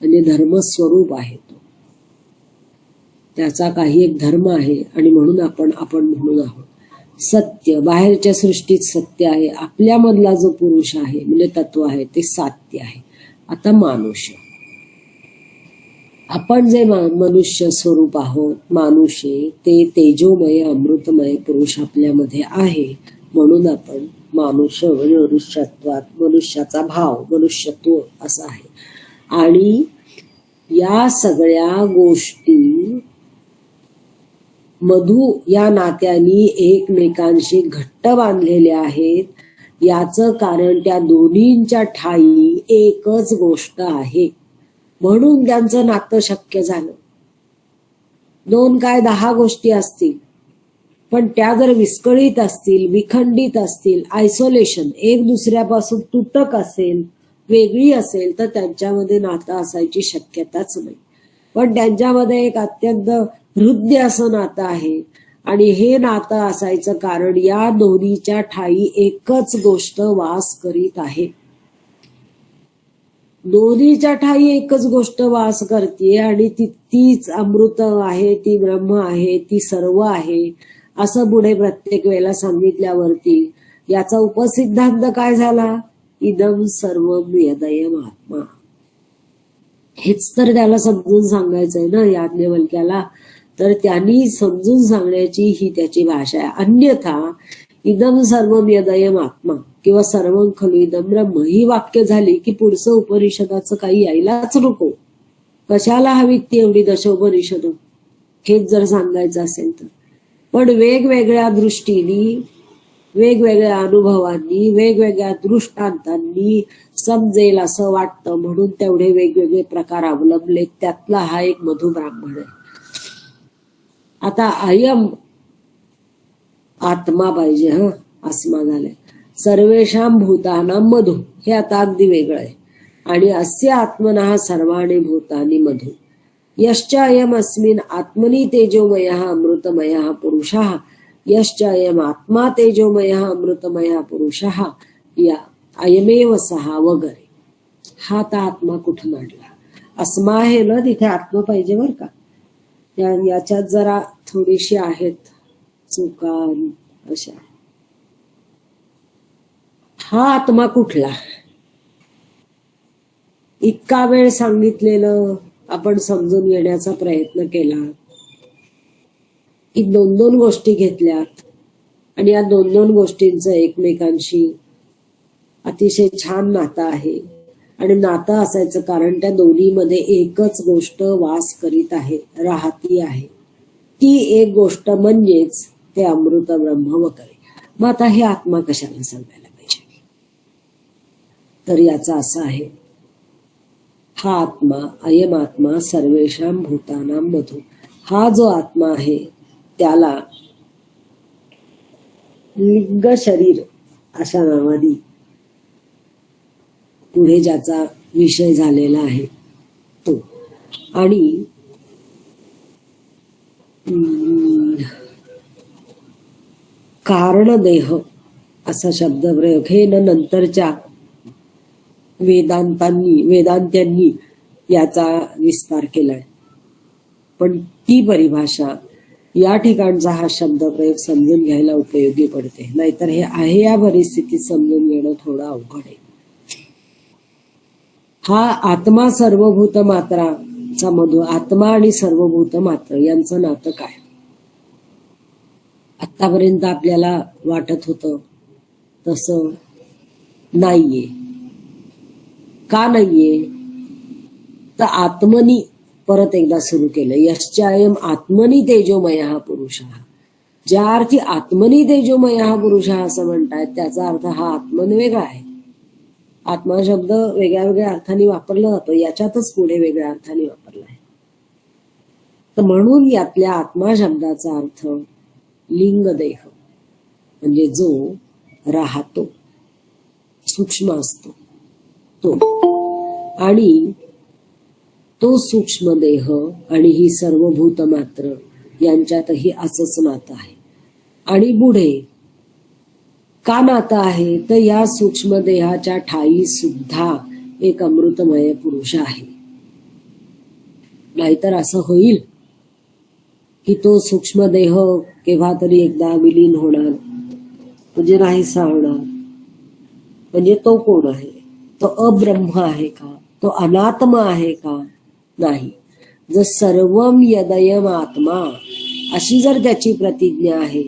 म्हणजे धर्मस्वरूप आहे. तो त्याचा काही एक धर्म आहे आणि म्हणून आपण म्हणून आहोत. सत्य बाहेरच्या सृष्टीत सत्य आहे, आपल्यामधला जो पुरुष आहे म्हणजे तत्व आहे ते सात्य आहे. आता मानुष्य, आपण जे मनुष्य स्वरूप आहोत, मानुष्य, ते तेजोमय अमृतमय पुरुष आपल्यामध्ये आहे, म्हणून आपण मानुष्य, मनुष्यत्वात मनुष्याचा भाव, मनुष्यत्व असं आहे. आणि या सगळ्या गोष्टी मधु या नात्यांनी एकमेकांशी घट्ट बांधलेल्या आहेत. याचं कारण त्या दोन्हींच्या ठाई एकच गोष्ट आहे, म्हणून त्यांचं नातं शक्य झालं. 2 काय 10 गोष्टी असतील, पण त्या जर विस्कळीत असतील, विखंडित असतील, आयसोलेशन, एक दुसऱ्यापासून तुटक असेल, वेगळी असेल, तर त्यांच्यामध्ये नातं असायची शक्यताच नाही. पण त्यांच्यामध्ये एक अत्यंत हृदय असं नातं आहे. आणि हे नातं असायचं कारण या दोन्हीच्या ठाई एकच गोष्ट वास करीत आहे. दोन्हीच्या ठाई एकच गोष्ट वास करते आणि तीच अमृत आहे, ती ब्रह्म आहे, ती सर्व आहे. असं पुढे प्रत्येक वेळेला सांगितल्यावरती याचा उपसिद्धांत काय झाला? इदम सर्वम यदयम आत्मा. हेच तर त्याला समजून सांगायचंय ना याज्ञवल्क्याला. तर त्यांनी समजून सांगण्याची ही त्याची भाषा आहे. अन्यथा इदम सर्वम यदयम आत्मा किंवा सर्वं खलु इदम ब्रह्म ही वाक्य झाली की पुढचं उपनिषदाचं काही यायलाच नको. कशाला हवी ती एवढी दशोपनिषद? हेच जर सांगायचं असेल तर. पण वेगवेगळ्या दृष्टीने, वेगवेगळ्या अनुभवांनी, वेगवेगळ्या दृष्टांतांनी समजेल असं वाटतं म्हणून तेवढे वेगवेगळे प्रकार अवलंबले. त्यातला हा एक मधुब्राह्मण आहे. आता अयम आत्मा पाहिजे. आत्मा झालाय. सर्वेषां भूतानां मधु हे आता अगदी वेगळं आहे. आणि अस्य आत्मनः सर्वाणि भूतानि मधु यश्च अयम अस्मिन् आत्मनि तेजोमयः अमृतमयः पुरुषः यश्च अयम आत्मा तेजोमयः अमृतमयः पुरुषः या अयमेव सहा वगैरे. हा आता आत्मा कुठं मांडला? अस्मा आहे ना, तिथे आत्मा पाहिजे बर का. याच्यात जरा थोडीशी आहेत चुका अशा. हा आत्मा कुठला? इतका वेळ सांगितलेलं आपण समजून घेण्याचा प्रयत्न केला. दोन दोन गोष्टी घेतल्यात आणि या दोन दोन गोष्टींचं एकमेकांशी अतिशय छान नातं आहे. आणि नातं असायचं कारण त्या दोन्हीमध्ये एकच गोष्ट वास करीत आहे, राहती आहे. ती एक गोष्ट म्हणजेच ते अमृत ब्रह्म वगैरे. मग आता हे आत्मा कशाला सांगायला पाहिजे? तर याचा असा आहे, हा आत्मा अयम आत्मा सर्वेषां भूतानां मधु. हा जो आत्मा आहे त्याला लिंग शरीर अशा नावाने पुढे ज्याचा विषय झालेला आहे तो. आणि कारणदेह असा शब्दप्रयोग हे नंतरच्या वेदांत्यांनी याचा विस्तार केलाय. पण ती परिभाषा या ठिकाणचा हा शब्दप्रयोग समजून घ्यायला उपयोगी पडते. नाहीतर हे आहे या परिस्थितीत समजून घेणं थोडं अवघड आहे. हा आत्मा सर्वभूत मात्राचा मधु. आत्मा आणि सर्वभूत मात्र यांचं नातं काय? आतापर्यंत आपल्याला वाटत होतं तसं नाहीये. का नाहीये? तर आत्मनी परत एकदा सुरू केलं. यश्चायम आत्मनी तेजोमयः पुरुषः. ज्या अर्थी आत्मनी तेजोमयः पुरुषः असं म्हणतायत त्याचा अर्थ हा आत्मन वेगळा आहे. आत्मा शब्द वेगळ्या वेगळ्या अर्थाने वापरला जातो. याच्यातच पुढे वेगळ्या अर्थाने वापरला आहे. तर म्हणून यातल्या आत्मा शब्दाचा अर्थ लिंगदेह म्हणजे जो राहतो, सूक्ष्म असतो तो. आणि तो सूक्ष्म देह आणि ही सर्वभूत मात्र यांच्यातही असंच नातं आहे. आणि पुढे का नातं आहे? तर या सूक्ष्म देहाच्या ठाई सुद्धा एक अमृतमय पुरुष आहे. नाहीतर असं होईल की तो सूक्ष्म देह केव्हा तरी एकदा विलीन होणार, म्हणजे नाहीसा होणार. म्हणजे तो कोण आहे? तो अब्रह्म आहे का? तो अनात्मा आहे का? नाही. जर सर्वम यदयम आत्मा अशी जर त्याची प्रतिज्ञा आहे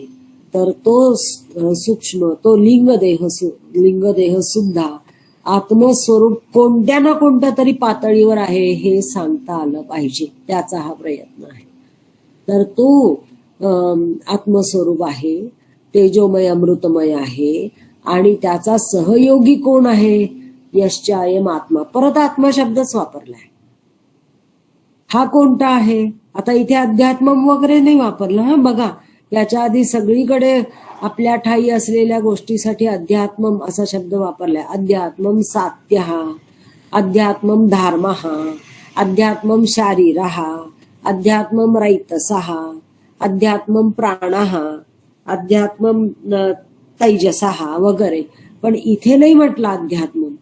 तर तो सूक्ष्म, तो लिंगदेह सुद्धा आत्मस्वरूप कोणत्या ना कोणत्या तरी पातळीवर आहे हे सांगता आलं पाहिजे. त्याचा हा प्रयत्न आहे. तर तो आत्मस्वरूप आहे, तेजोमय अमृतमय आहे. आणि त्याचा सहयोगी कोण आहे? यश्चायम आत्मा. परत आत्मा शब्दच वापरलाय. हा कोणता आहे? आता इथे अध्यात्म वगैरे नाही वापरलं. हा बघा, याच्या आधी सगळीकडे आपल्या ठाई असलेल्या गोष्टीसाठी अध्यात्मम असा शब्द वापरलाय. अध्यात्मम सात्यः, अध्यात्मम धार्मः, अध्यात्मम शारीरः, अध्यात्मम रैतसः, अध्यात्मम प्राणः, अध्यात्मम तैजसः वगैरे. पण इथे नाही म्हटलं अध्यात्मम.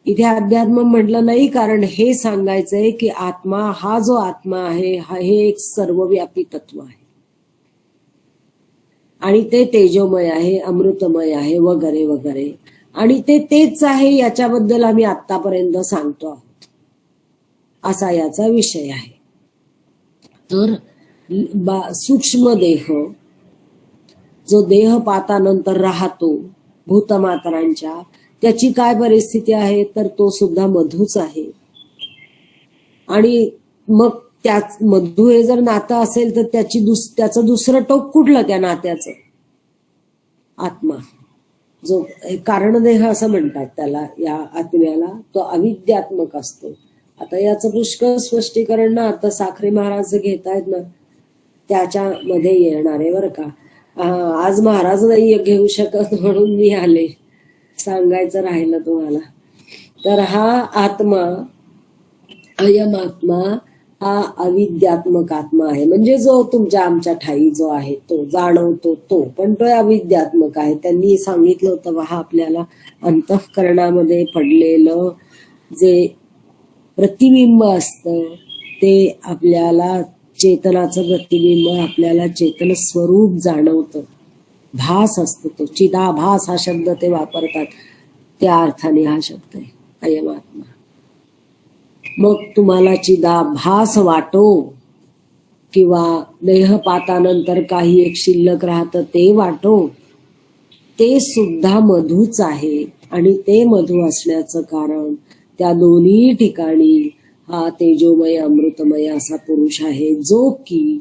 इथे अध्यात्म म्हटलं नाही कारण हे सांगायचंय की आत्मा, हा जो आत्मा आहे हे एक सर्वव्यापी तत्व आहे. आणि ते तेजोमय आहे, अमृतमय आहे, वगैरे वगैरे. आणि ते तेच आहे याच्याबद्दल आम्ही आतापर्यंत सांगतो आहोत, असा याचा विषय आहे. तर सूक्ष्म देह, जो देहपातानंतर राहतो भूतमात्रांच्या, त्याची काय परिस्थिती आहे, तर तो सुद्धा मधूच आहे. आणि मग त्याच मधू हे जर नातं असेल तर त्याचं दुसरं टोक कुठलं त्या नात्याचं? आत्मा, जो कारणदेह असं म्हणतात त्याला, या आत्म्याला, तो अविद्यात्मक असतो. आता याचं पुष्कळ स्पष्टीकरण ना आता साखरे महाराज घेतायत ना, त्याच्यामध्ये येणार आहे बरं का. आज महाराज नाही घेऊ शकत म्हणून मी आले, सांगायचं राहिलं तुम्हाला. तर हा आत्मा, अयम आत्मा, हा अविद्यात्मक आत्मा आहे. म्हणजे जो तुमच्या आमच्या ठाई जो आहे तो जाणवतो तो, पण तो अविद्यात्मक आहे. त्यांनी सांगितलं होतं पहा आपल्याला, अंतःकरणामध्ये पडलेलं जे प्रतिबिंब असतं ते आपल्याला, चेतनाचं प्रतिबिंब आपल्याला चेतन स्वरूप जाणवतं. भास असतो तो, चिदाभास हा शब्द ते वापरतात, त्या अर्थाने हा शब्द आहे अयम आत्मा. मग तुम्हाला चिदाभास वाटो किंवा देहपातानंतर काही एक शिल्लक राहतं ते वाटो, ते सुद्धा मधूच आहे. आणि ते मधू असण्याचं कारण त्या दोन्ही ठिकाणी हा तेजोमय अमृतमय असा पुरुष आहे, जो की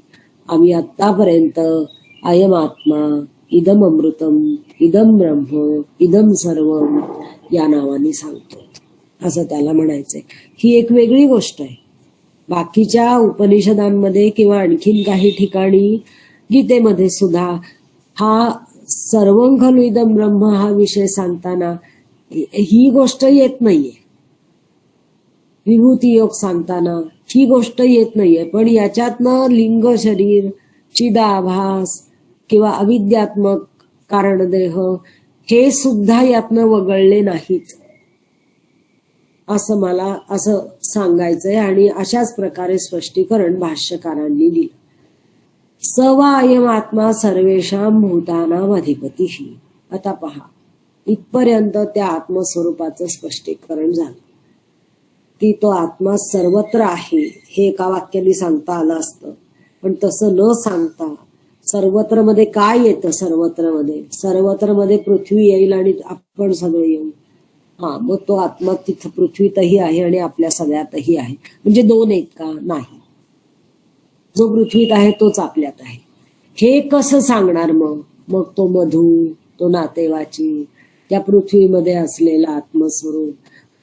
आम्ही आतापर्यंत अयम आत्मा, इदम अमृतम, इदम ब्रह्म, इदम सर्वम या नावाने सांगतो, असं त्याला म्हणायचंय. ही एक वेगळी गोष्ट आहे. बाकीच्या उपनिषदांमध्ये किंवा आणखीन काही ठिकाणी, गीतेमध्ये सुद्धा हा सर्वं खलु इदं ब्रह्म हा विषय सांगताना ही गोष्ट येत नाहीये. विभूती योग सांगताना ही गोष्ट येत नाहीये. पण याच्यातनं लिंग शरीर, चिदाभास किंवा अविद्यात्मक कारणदेह हे सुद्धा यातनं वगळले नाहीत, असं मला असं सांगायचंय. आणि अशाच प्रकारे स्पष्टीकरण भाष्यकारांनी दिलं. स वा अयम आत्मा सर्वेषां भूतानां अधिपतिः. आता पहा, इथपर्यंत त्या आत्मस्वरूपाचं स्पष्टीकरण झालं की तो आत्मा सर्वत्र आहे, हे एका वाक्याने सांगता आलं असतं. पण तसं न सांगता सर्वत्र मध्ये काय येतं? सर्वत्र मध्ये पृथ्वी येईल आणि आपण सगळे येऊ. मग तो आत्मा तिथं पृथ्वीतही आहे आणि आपल्या सगळ्यातही आहे. म्हणजे दोन आहेत का? नाही. जो पृथ्वीत आहे तोच आपल्यात आहे. हे कसं सांगणार मग तो मधू, तो नातेवाची, त्या पृथ्वीमध्ये असलेला आत्मस्वरूप,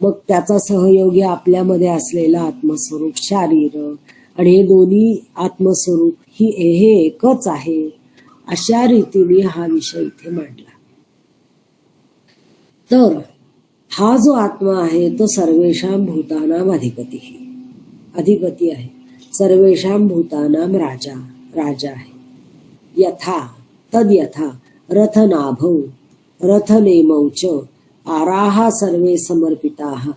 मग त्याचा सहयोगी आपल्यामध्ये असलेला आत्मस्वरूप, शारीर, आणि हे दोन्ही आत्मस्वरूप हे एकच आहे. अशा रीतीने हा विषय इथे मांडला. तर हा जो आत्मा आहे तो सर्वेषां भूतानां अधिपती आहे. सर्वेषां भूतानां राजा आहे. यथा तद यथा रथनाभौ रथनेमौ च आराहा सर्वे समर्पिताः.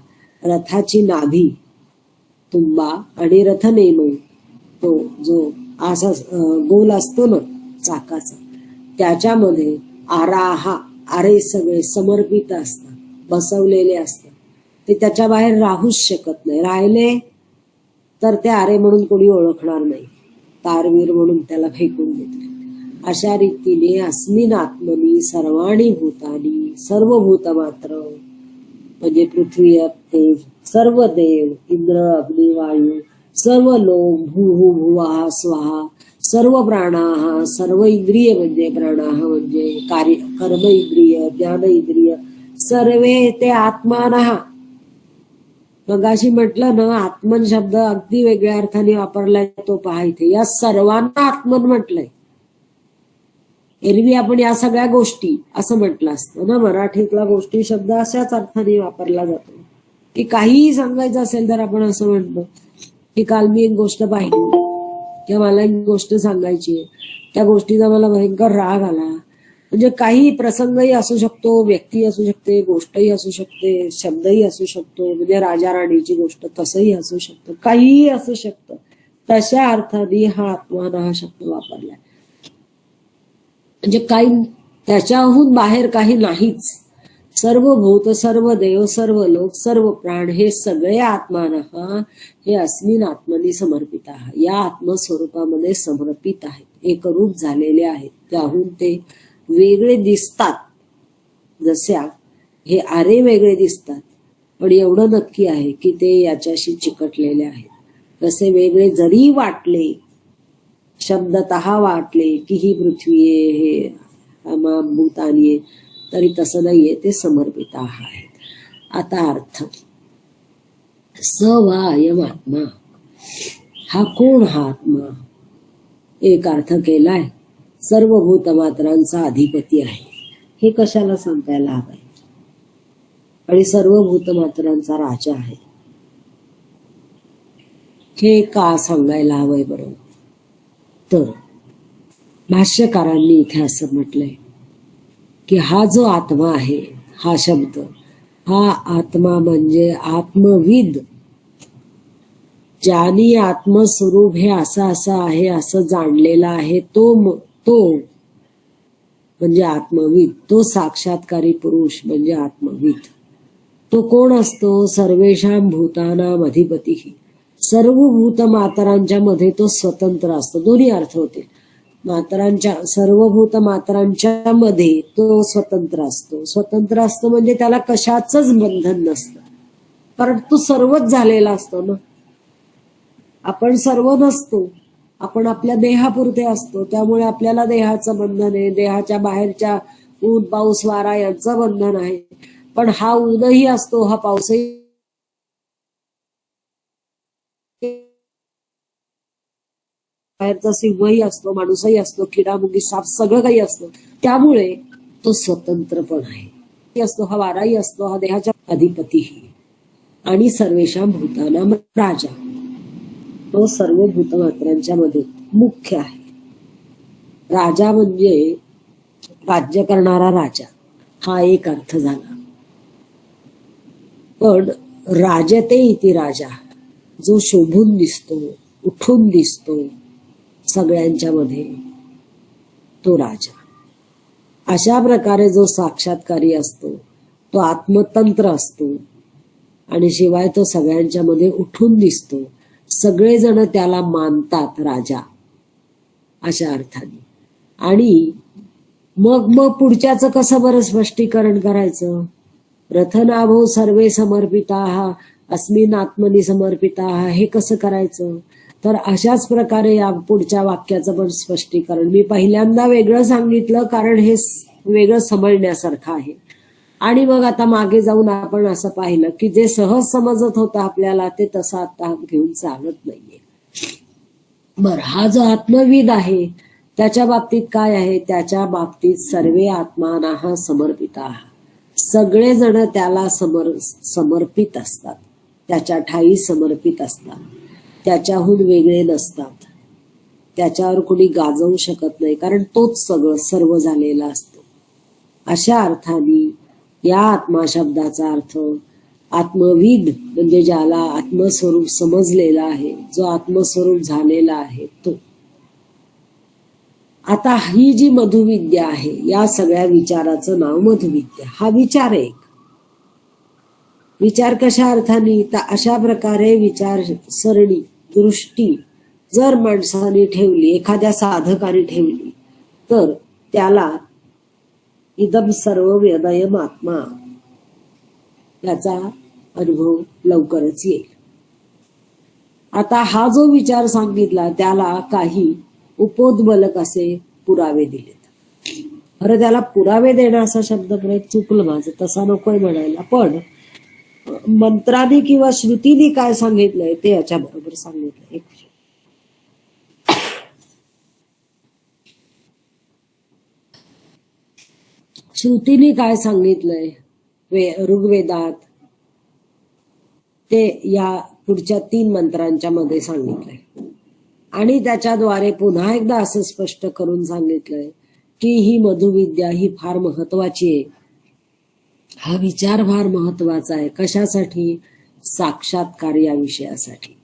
रथाची नाभी, तुंबा आणि रथनेमौ, तो जो असा गोल असतो ना चाकाचा, त्याच्यामध्ये आराहा, आरे सगळे समर्पित असतात, बसवलेले असतात. ते त्याच्या बाहेर राहूच शकत नाही. राहिले तर ते आरे म्हणून कोणी ओळखणार नाही, तारवीर म्हणून त्याला फेकून देतील. अशा रीतीने अस्मिन् आत्मनि सर्वाणि भूतानि, सर्व भूत मात्र म्हणजे पृथ्वी, तेज, सर्व देव, इंद्र, अग्नी, वायू, सर्व लोक, भूः भुवः स्वः, सर्व प्राणाः, सर्व इंद्रिय म्हणजे प्राणाः म्हणजे कर्म इंद्रिय, ज्ञान इंद्रिय, सर्वे ते आत्मानः. मगाशी म्हटलं ना, आत्मन शब्द अगदी वेगळ्या अर्थाने वापरलाय, तो पहा इथे. या सर्वांना आत्मन म्हटलंय. एरवी आपण या सगळ्या गोष्टी असं म्हटलं असतं ना. मराठीतला गोष्टी शब्द अशाच अर्थाने वापरला जातो की काहीही सांगायचं असेल तर आपण असं म्हणतो की काल मी एक गोष्ट पाहिली किंवा मला एक गोष्ट सांगायची आहे, त्या गोष्टीचा मला भयंकर राग आला. म्हणजे काही प्रसंगही असू शकतो, व्यक्ती असू शकते, गोष्टही असू शकते, शब्दही असू शकतो. म्हणजे राजा राणीची गोष्ट तसंही असू शकतं, काहीही असू शकतं. तशा अर्थाने हा आत्मान हा शब्द वापरलाय. म्हणजे काही त्याच्याहून बाहेर काही नाहीच. सर्व भूत, सर्व देव, सर्व लोक, सर्व प्राण हे सगळे आत्मानः हे अस्मिन आत्मनी समर्पित आहे, या आत्मस्वरूपामध्ये समर्पित आहेत, एकरूप झालेले आहेत. त्याहून ते वेगळे दिसतात. जसे हे आरे वेगळे दिसतात, पण एवढं नक्की आहे की ते याच्याशी चिकटलेले आहेत. तसे वेगळे जरी वाटले, शब्दतः वाटले की ही पृथ्वी आहे, हे भूतानी आहे, तरी तसं नाहीये, ते समर्पित आहेत. आता अर्थ, स वा अयम आत्मा, हा कोण? हा आत्मा एक अर्थ केलाय, सर्व भूतमात्रांचा अधिपती आहे. हे कशाला सांगायला हवंय? आणि सर्व भूतमात्रांचा राजा आहे, हे का सांगायला हवंय बरं? तर भाष्यकारांनी इथे असं म्हटलंय की हा जो आत्मा आहे, हा शब्द, हा आत्मा म्हणजे आत्मविद, ज्याने आत्मस्वरूप हे असं असं आहे असं जाणलेला आहे, तो म्हणजे आत्मविद. तो साक्षात्कारी पुरुष म्हणजे आत्मविद. तो कोण असतो? सर्वेषां भूतानां अधिपती, सर्व भूत मातरांच्या मध्ये तो स्वतंत्र असतो. दोन्ही अर्थ होतील. मातरांच्या, सर्व भूत मातरांच्या मध्ये तो स्वतंत्र असतो. स्वतंत्र असतो म्हणजे त्याला कशाचंच बंधन नसतं, कारण तो सर्वच झालेला असतो ना. आपण सर्व नसतो, आपण आपल्या देहापुरते असतो, त्यामुळे आपल्याला देहाचं बंधन आहे. देहाच्या बाहेरच्या ऊन, पाऊस, वारा यांचं बंधन आहे. पण हा ऊनही असतो, हा पाऊसही, बाहेरचा सिंहही असतो, माणूसही असतो, किडा, मुंगी, साप सगळं काही असतं. त्यामुळे तो स्वतंत्र पण आहे असतो. हा वाराही असतो, हा देहाच्या अधिपतीही, आणि सर्वेषां भूतानां राजा, तो सर्व भूतमात्रांच्या मध्ये मुख्य आहे. राजा म्हणजे राज्य करणारा राजा, हा एक अर्थ झाला. पण राजते इति राजा, जो शोभून दिसतो, उठून दिसतो सगळ्यांच्या मध्ये, तो राजा. अशा प्रकारे जो साक्षात्कारी असतो तो आत्मतंत्र असतो, आणि शिवाय तो सगळ्यांच्या मध्ये उठून दिसतो. सगळेजण त्याला मानतात राजा, अशा अर्थाने. आणि मग पुढच्याचं कसं बरं स्पष्टीकरण करायचं? रथनाभो सर्वे समर्पिता अस्मिन आत्मनी समर्पिता, हे कसं करायचं? तर अशाच प्रकारे या पुढच्या वाक्याचं पण स्पष्टीकरण मी पहिल्यांदा वेगळं सांगितलं, कारण हे वेगळं समजण्यासारखं आहे. आणि मग आता मागे जाऊन आपण असं पाहिलं की जे सहज समजत होतं आपल्याला, ते तसं आता घेऊन चालत नाहीये. बर, हा जो आत्मविद आहे त्याच्या बाबतीत काय आहे? त्याच्या बाबतीत सर्वे आत्मानाः समर्पिता, सगळेजण त्याला समर्पित असतात, त्याच्या ठाई समर्पित असतात, त्याच्याहून वेगळे नसतात, त्याच्यावर कुणी गाजवू शकत नाही, कारण तोच सगळं सर्व झालेला असतो. अशा अर्थाने या आत्मा शब्दाचा अर्थ आत्मविद म्हणजे ज्याला आत्मस्वरूप समजलेला आहे, जो आत्मस्वरूप झालेला आहे तो. आता ही जी मधुविद्या आहे, या सगळ्या विचाराचं नाव मधुविद्या. हा विचार आहे. विचार कशा अर्थाने? तर अशा प्रकारे विचार सरणी, दृष्टी जर माणसाने ठेवली, एखाद्या साधकाने ठेवली, तर त्याला इदम सर्व वेदयम आत्मा याचा अनुभव लवकरच येईल. आता हा जो विचार सांगितला त्याला काही उपोद्बलक असे पुरावे दिलेत. खरं त्याला पुरावे देणं असा शब्द चुकलं माझं, तसा नकोय म्हणायला. पण मंत्राने किंवा श्रुतीने काय सांगितलंय ते याच्या बरोबर सांगितलंय. श्रुतीने काय सांगितलंय ऋग्वेदात, ते या पुढच्या 3 मंत्रांच्या मध्ये सांगितलंय. आणि त्याच्याद्वारे पुन्हा एकदा असं स्पष्ट करून सांगितलंय की ही मधुविद्या ही फार महत्वाची आहे. हा विचार फार महत्वाचा आहे. कशासाठी? साक्षात्कार या विषयासाठी,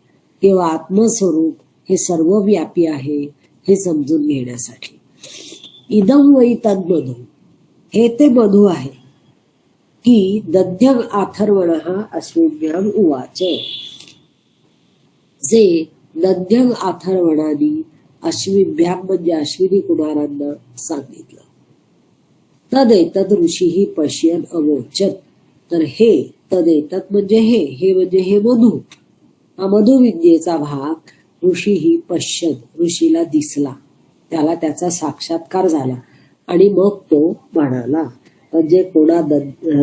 किंवा आत्मस्वरूप हे सर्वव्यापी आहे हे समजून घेण्यासाठी. इदं वै तद्मधु, हे ते मधु आहे. की दध्यग अथर्वणः अश्विभ्याम उवाच, जे दध्यग अथर्वणाने अश्विभ्याम म्हणजे अश्विनी कुमारांना सांगितलं. तदेतद ऋषीही पश्यन अवोचत, तर हे तदेतद म्हणजे हे म्हणजे हे मधु, हा मधुविद्येचा भाग ऋषीही पश्यत, ऋषीला दिसला, त्याला त्याचा साक्षात्कार झाला. आणि मग तो म्हणाला, म्हणजे कोणा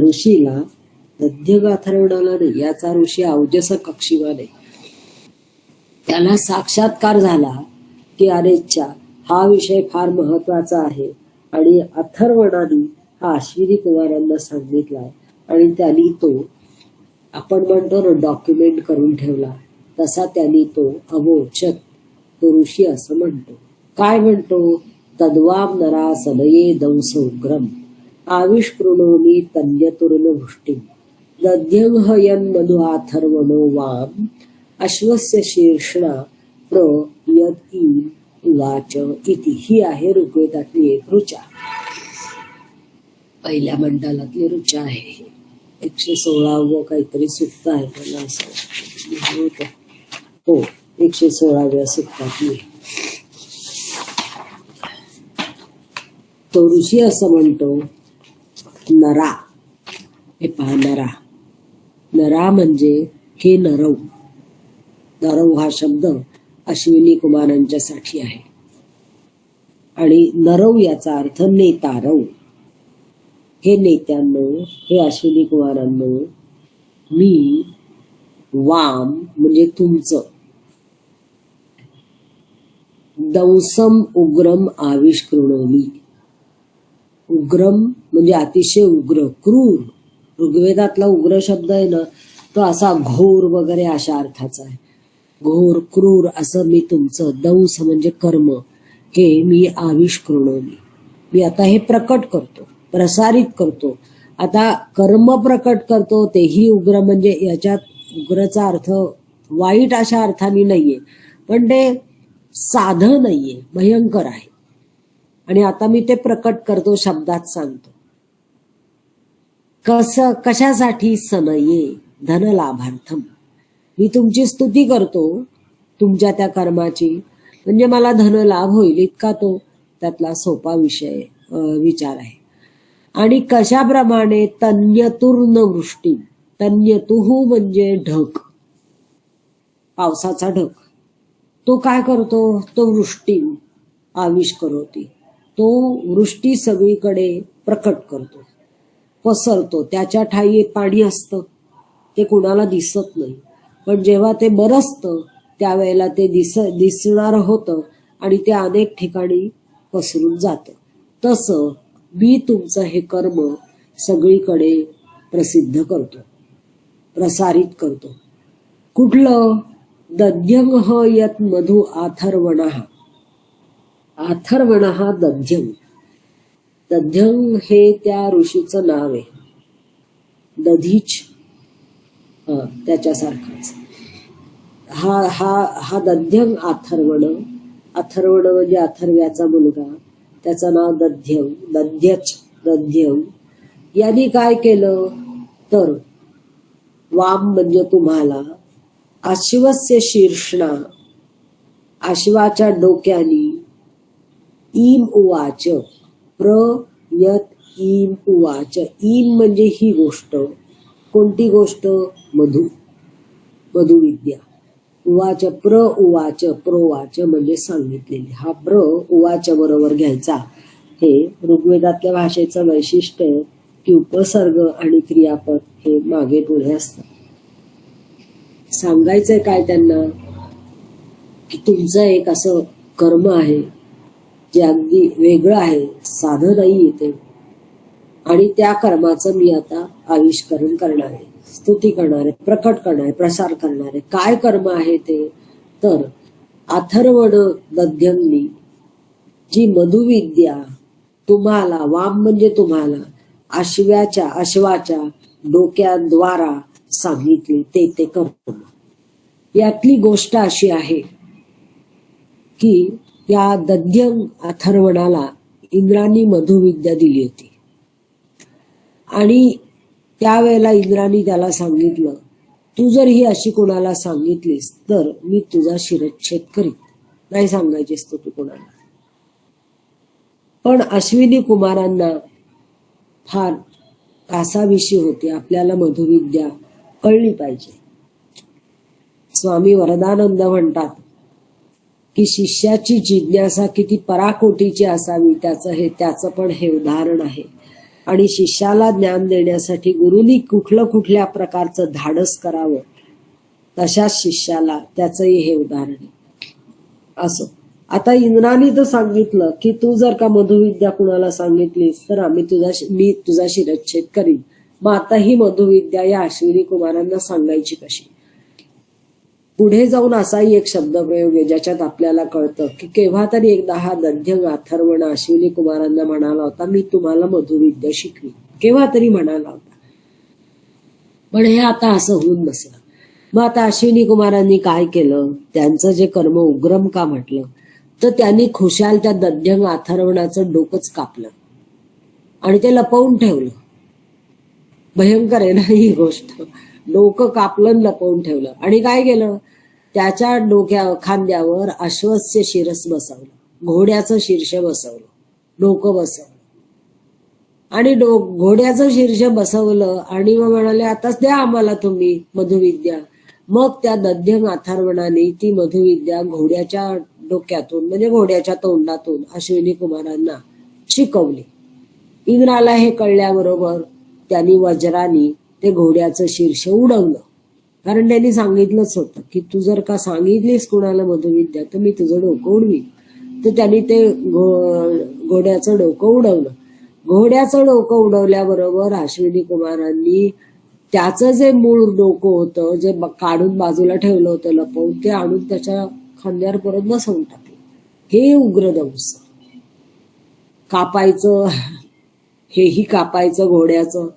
ऋषीला, दध्यग अथर्वणाला नाही, याचा ऋषी अवजस कक्षीमा नाही, त्याला साक्षात्कार झाला की अरेच्छा, हा विषय फार महत्वाचा आहे आणि अथर्वणाने हा अश्विनी कुमारांना सांगितलाय आणि त्यांनी तो, आपण म्हणतो ना डॉक्युमेंट करून ठेवला, तसा त्यांनी तो अवोचत, तो ऋषी असं म्हणतो. काय म्हणतो? तद्वाम नरा सदये दंस उग्रम आविष्कृणोमी तन्यतुर्न वृष्टीम दध्यं हयन मधु अथर्वणो वाम अश्वस्य शीर्षणा प्रयत उवाच इति. ही आहे ऋग्वेदातली एक ऋचा, पहिल्या मंडलातली ऋचा आहे. 116 काहीतरी सुक्त आहे, मला असं हो 116व्या सुक्तातली. तो ऋषी असं म्हणतो, नरा, हे पहा नरा, नरा म्हणजे हे नरव, नरव हा शब्द अश्विनी कुमारांच्यासाठी आहे. आणि नरव याचा अर्थ नेतारव. हे नेत्यांनो, हे अश्विनी कुमारांनो, मी वाम म्हणजे तुमचं, दंसम उग्रम आविष्कृणोमी, उग्रम म्हणजे अतिशय उग्र, क्रूर. ऋग्वेदातला उग्र शब्द आहे ना, तो असा घोर वगैरे अशा अर्थाचा आहे. घोर क्रूर असं मी तुमचं, दंस म्हणजे कर्म, हे मी आविष्कृणोमी, मी आता हे प्रकट करतो, प्रसारित करतो. आता कर्म प्रकट करतो तेही उग्र, म्हणजे याच्यात उग्रचा अर्थ वाईट अशा अर्थाने नाहीये, पण ते साधं नाहीये, भयंकर आहे. आणि आता मी ते प्रकट करतो, शब्दात सांगतो. कशासाठी? सनये धनलाभार्थम, मी तुमची स्तुती करतो तुमच्या त्या कर्माची, म्हणजे मला धनलाभ होईल इतका तो त्यातला सोपा विचार आहे. आणि कशाप्रमाणे? तन्यतुर्न वृष्टी, तन्यतुहू म्हणजे ढग, पावसाचा ढग. तो काय करतो? तो वृष्टी आविष्करोती, तो वृष्टी सगळीकडे प्रकट करतो, पसरतो. त्याच्या ठाई पाणी असतं, ते कुणाला दिसत नाही, पण जेव्हा ते बरसतं त्यावेळेला ते दिसणार होतं आणि ते अनेक ठिकाणी पसरून जातं. तसं मी तुमचं हे कर्म सगळीकडे प्रसिद्ध करतो, प्रसारित करतो. कुठलं? दध्यंग यत मधु अथर्वणः, अथर्वणः दध्यंग, दध्यंग हे त्या ऋषीचं नाव आहे, दधीच त्याच्यासारखाच. हा दध्यंग अथर्वण, अथर्वण म्हणजे अथर्व्याचा मुलगा, त्याचं नाव दध्यंग, दध्यंग. यांनी काय केलं तर वाम म्हणजे तुम्हाला, अश्वस्य शीर्षणा, अश्वाच्या डोक्यानी, ईम उवाच प्रयत ईम उवाच, ईम म्हणजे ही गोष्ट, कोणती गोष्ट? मधुविद्या. उवाच उवाच, प्रोवाच म्हणजे सांगितलेली. हा उवाच बरोबर घ्यायचा. हे ऋग्वेदातल्या भाषेचं वैशिष्ट्य आहे की उपसर्ग आणि क्रियापद हे मागे पुढे असतात. सांगायचंय काय त्यांना? की तुमचं एक असं कर्म आहे जे अगदी वेगळं आहे, साधं नाही ते, आणि त्या कर्माचं मी आता आविष्करण करणार आहे, स्तुती करणार आहे, प्रकट करणार आहे, प्रसार करणार आहे. काय कर्म आहे ते? तर अथर्वण दध्यंनी जी मधुविद्या तुम्हाला, वाम म्हणजे तुम्हाला, अश्वाच्या डोक्याद्वारा सांगितली ते कर्म. यातली गोष्ट अशी आहे की या दध्यंग अथर्वणाला इंद्रांनी मधुविद्या दिली होती आणि त्यावेळेला इंद्रांनी त्याला सांगितलं, तू जर ही अशी कोणाला सांगितलीस तर मी तुझा शिरच्छेद करीन, नाही सांगायचीस तू कोणाला. पण अश्विनी कुमारांना फार कासाविशी होती, आपल्याला मधुविद्या कळली पाहिजे. स्वामी वरदानंद म्हणतात की शिष्याची जिज्ञासा किती पराकोटीची असावी त्याचं पण हे उदाहरण आहे. आणि शिष्याला ज्ञान देण्यासाठी गुरुनी कुठल्या प्रकारचं धाडस करावं, तशाच शिष्याला त्याचंही हे उदाहरण आहे. असं आता इंद्राने तर सांगितलं की तू जर का मधुविद्या कुणाला सांगितलीस तर मी तुझा शिरच्छेद करीन. मग आता ही मधुविद्या या अश्विनी कुमारांना सांगायची कशी? पुढे जाऊन असाही एक शब्दप्रयोग आहे ज्याच्यात आपल्याला कळतं की केव्हा तरी एकदा हा दध्यंग अथर्वण अश्विनी कुमारांना म्हणाला होता, मी तुम्हाला मधुविद्या शिकवी. केव्हा तरी म्हणाला होता, पण हे आता असं होऊन बसलं. मग आता अश्विनी कुमारांनी काय केलं, त्यांचं जे कर्म उग्रम का म्हटलं, तर त्यांनी खुशाल त्या दध्यंग अथर्वणाचं डोकंच कापलं आणि ते लपवून ठेवलं. भयंकर आहे ना ही गोष्ट. डोकं कापलं, लपवून ठेवलं आणि काय केलं, त्याच्या खांद्यावर अश्वस्य शिरस बसवलं, घोड्याचं शीर्ष बसवलं, डोकं बसवलं आणि घोड्याचं शीर्ष बसवलं आणि मग म्हणाले आताच द्या आम्हाला तुम्ही मधुविद्या. मग त्या दध्यंग अथर्वणाने ती मधुविद्या घोड्याच्या डोक्यातून म्हणजे घोड्याच्या तोंडातून अश्विनी कुमारांना शिकवली. इंद्राला हे कळल्याबरोबर त्यांनी वज्राने ते घोड्याचं शीर्ष उडवलं, कारण त्यांनी सांगितलंच होतं की तू जर का सांगितलीस कुणाला मधुविद्या तर मी तुझं डोकं उडवीन. तर त्यांनी ते घोड्याचं डोकं उडवलं. घोड्याचं डोकं उडवल्याबरोबर अश्विनी कुमारांनी त्याचं जे मूळ डोकं होतं, जे काढून बाजूला ठेवलं होतं लपवून, ते आणून त्याच्या खांद्यावर परत बसवून टाकलं. हे उग्रदंश. कापायचं, हेही कापायचं घोड्याचं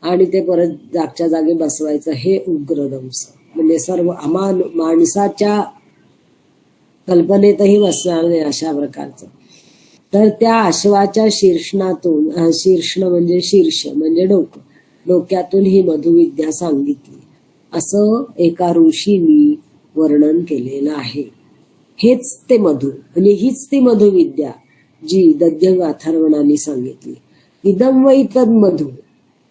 आणि ते परत जागच्या जागी बसवायचं, हे उग्रदंश. म्हणजे सर्व माणसाच्या कल्पनेतही बसणार नाही अशा प्रकारचं. तर त्या अश्वाच्या शीर्षणातून, शीर्षण म्हणजे शीर्ष म्हणजे डोकं, डोक्यातून ही मधुविद्या सांगितली असं एका ऋषींनी वर्णन केलेलं आहे. हेच ते म्हणजे हीच ती मधुविद्या जी दध्यंग अथर्वणाने सांगितली. इदं वै तद मधु,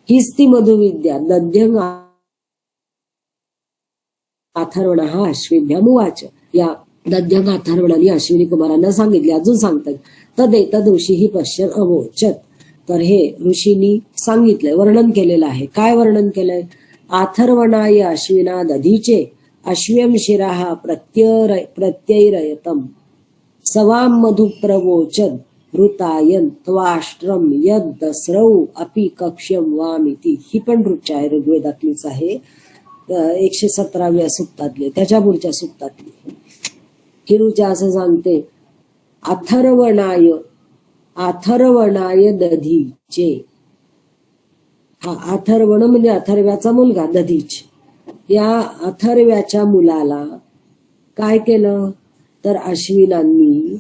हीच ती मधुविद्या दध्यंग अथर्वण हा अश्विभ्यामुवाच. या दध्यंग अथर्वणाने अश्विनी कुमारांना सांगितले. अजून सांगतात तदेतद ऋषी पश्यन् अवोचत. तर हे ऋषींनी सांगितलंय, वर्णन केलेलं आहे. काय वर्णन केलंय? अथर्वणाय अश्विना दधीचे अश्व्यम शिराः प्रत्यैरयतम सवाम मधु प्रवोचद ऋतायन त्वाष्ट्रम यद दस्रौ अपि कक्ष्यम वामिती. ही पण ऋचा आहे, ऋग्वेदातलीच आहे, 117व्या सुक्तातली, त्याच्या पुढच्या सुक्तातली. ही ऋचा असं सांगते, अथर्वणाय दधीचे. हा अथर्वण म्हणजे अथर्व्याचा मुलगा दधीच. या अथर्व्याच्या मुलाला काय केलं तर अश्विनांनी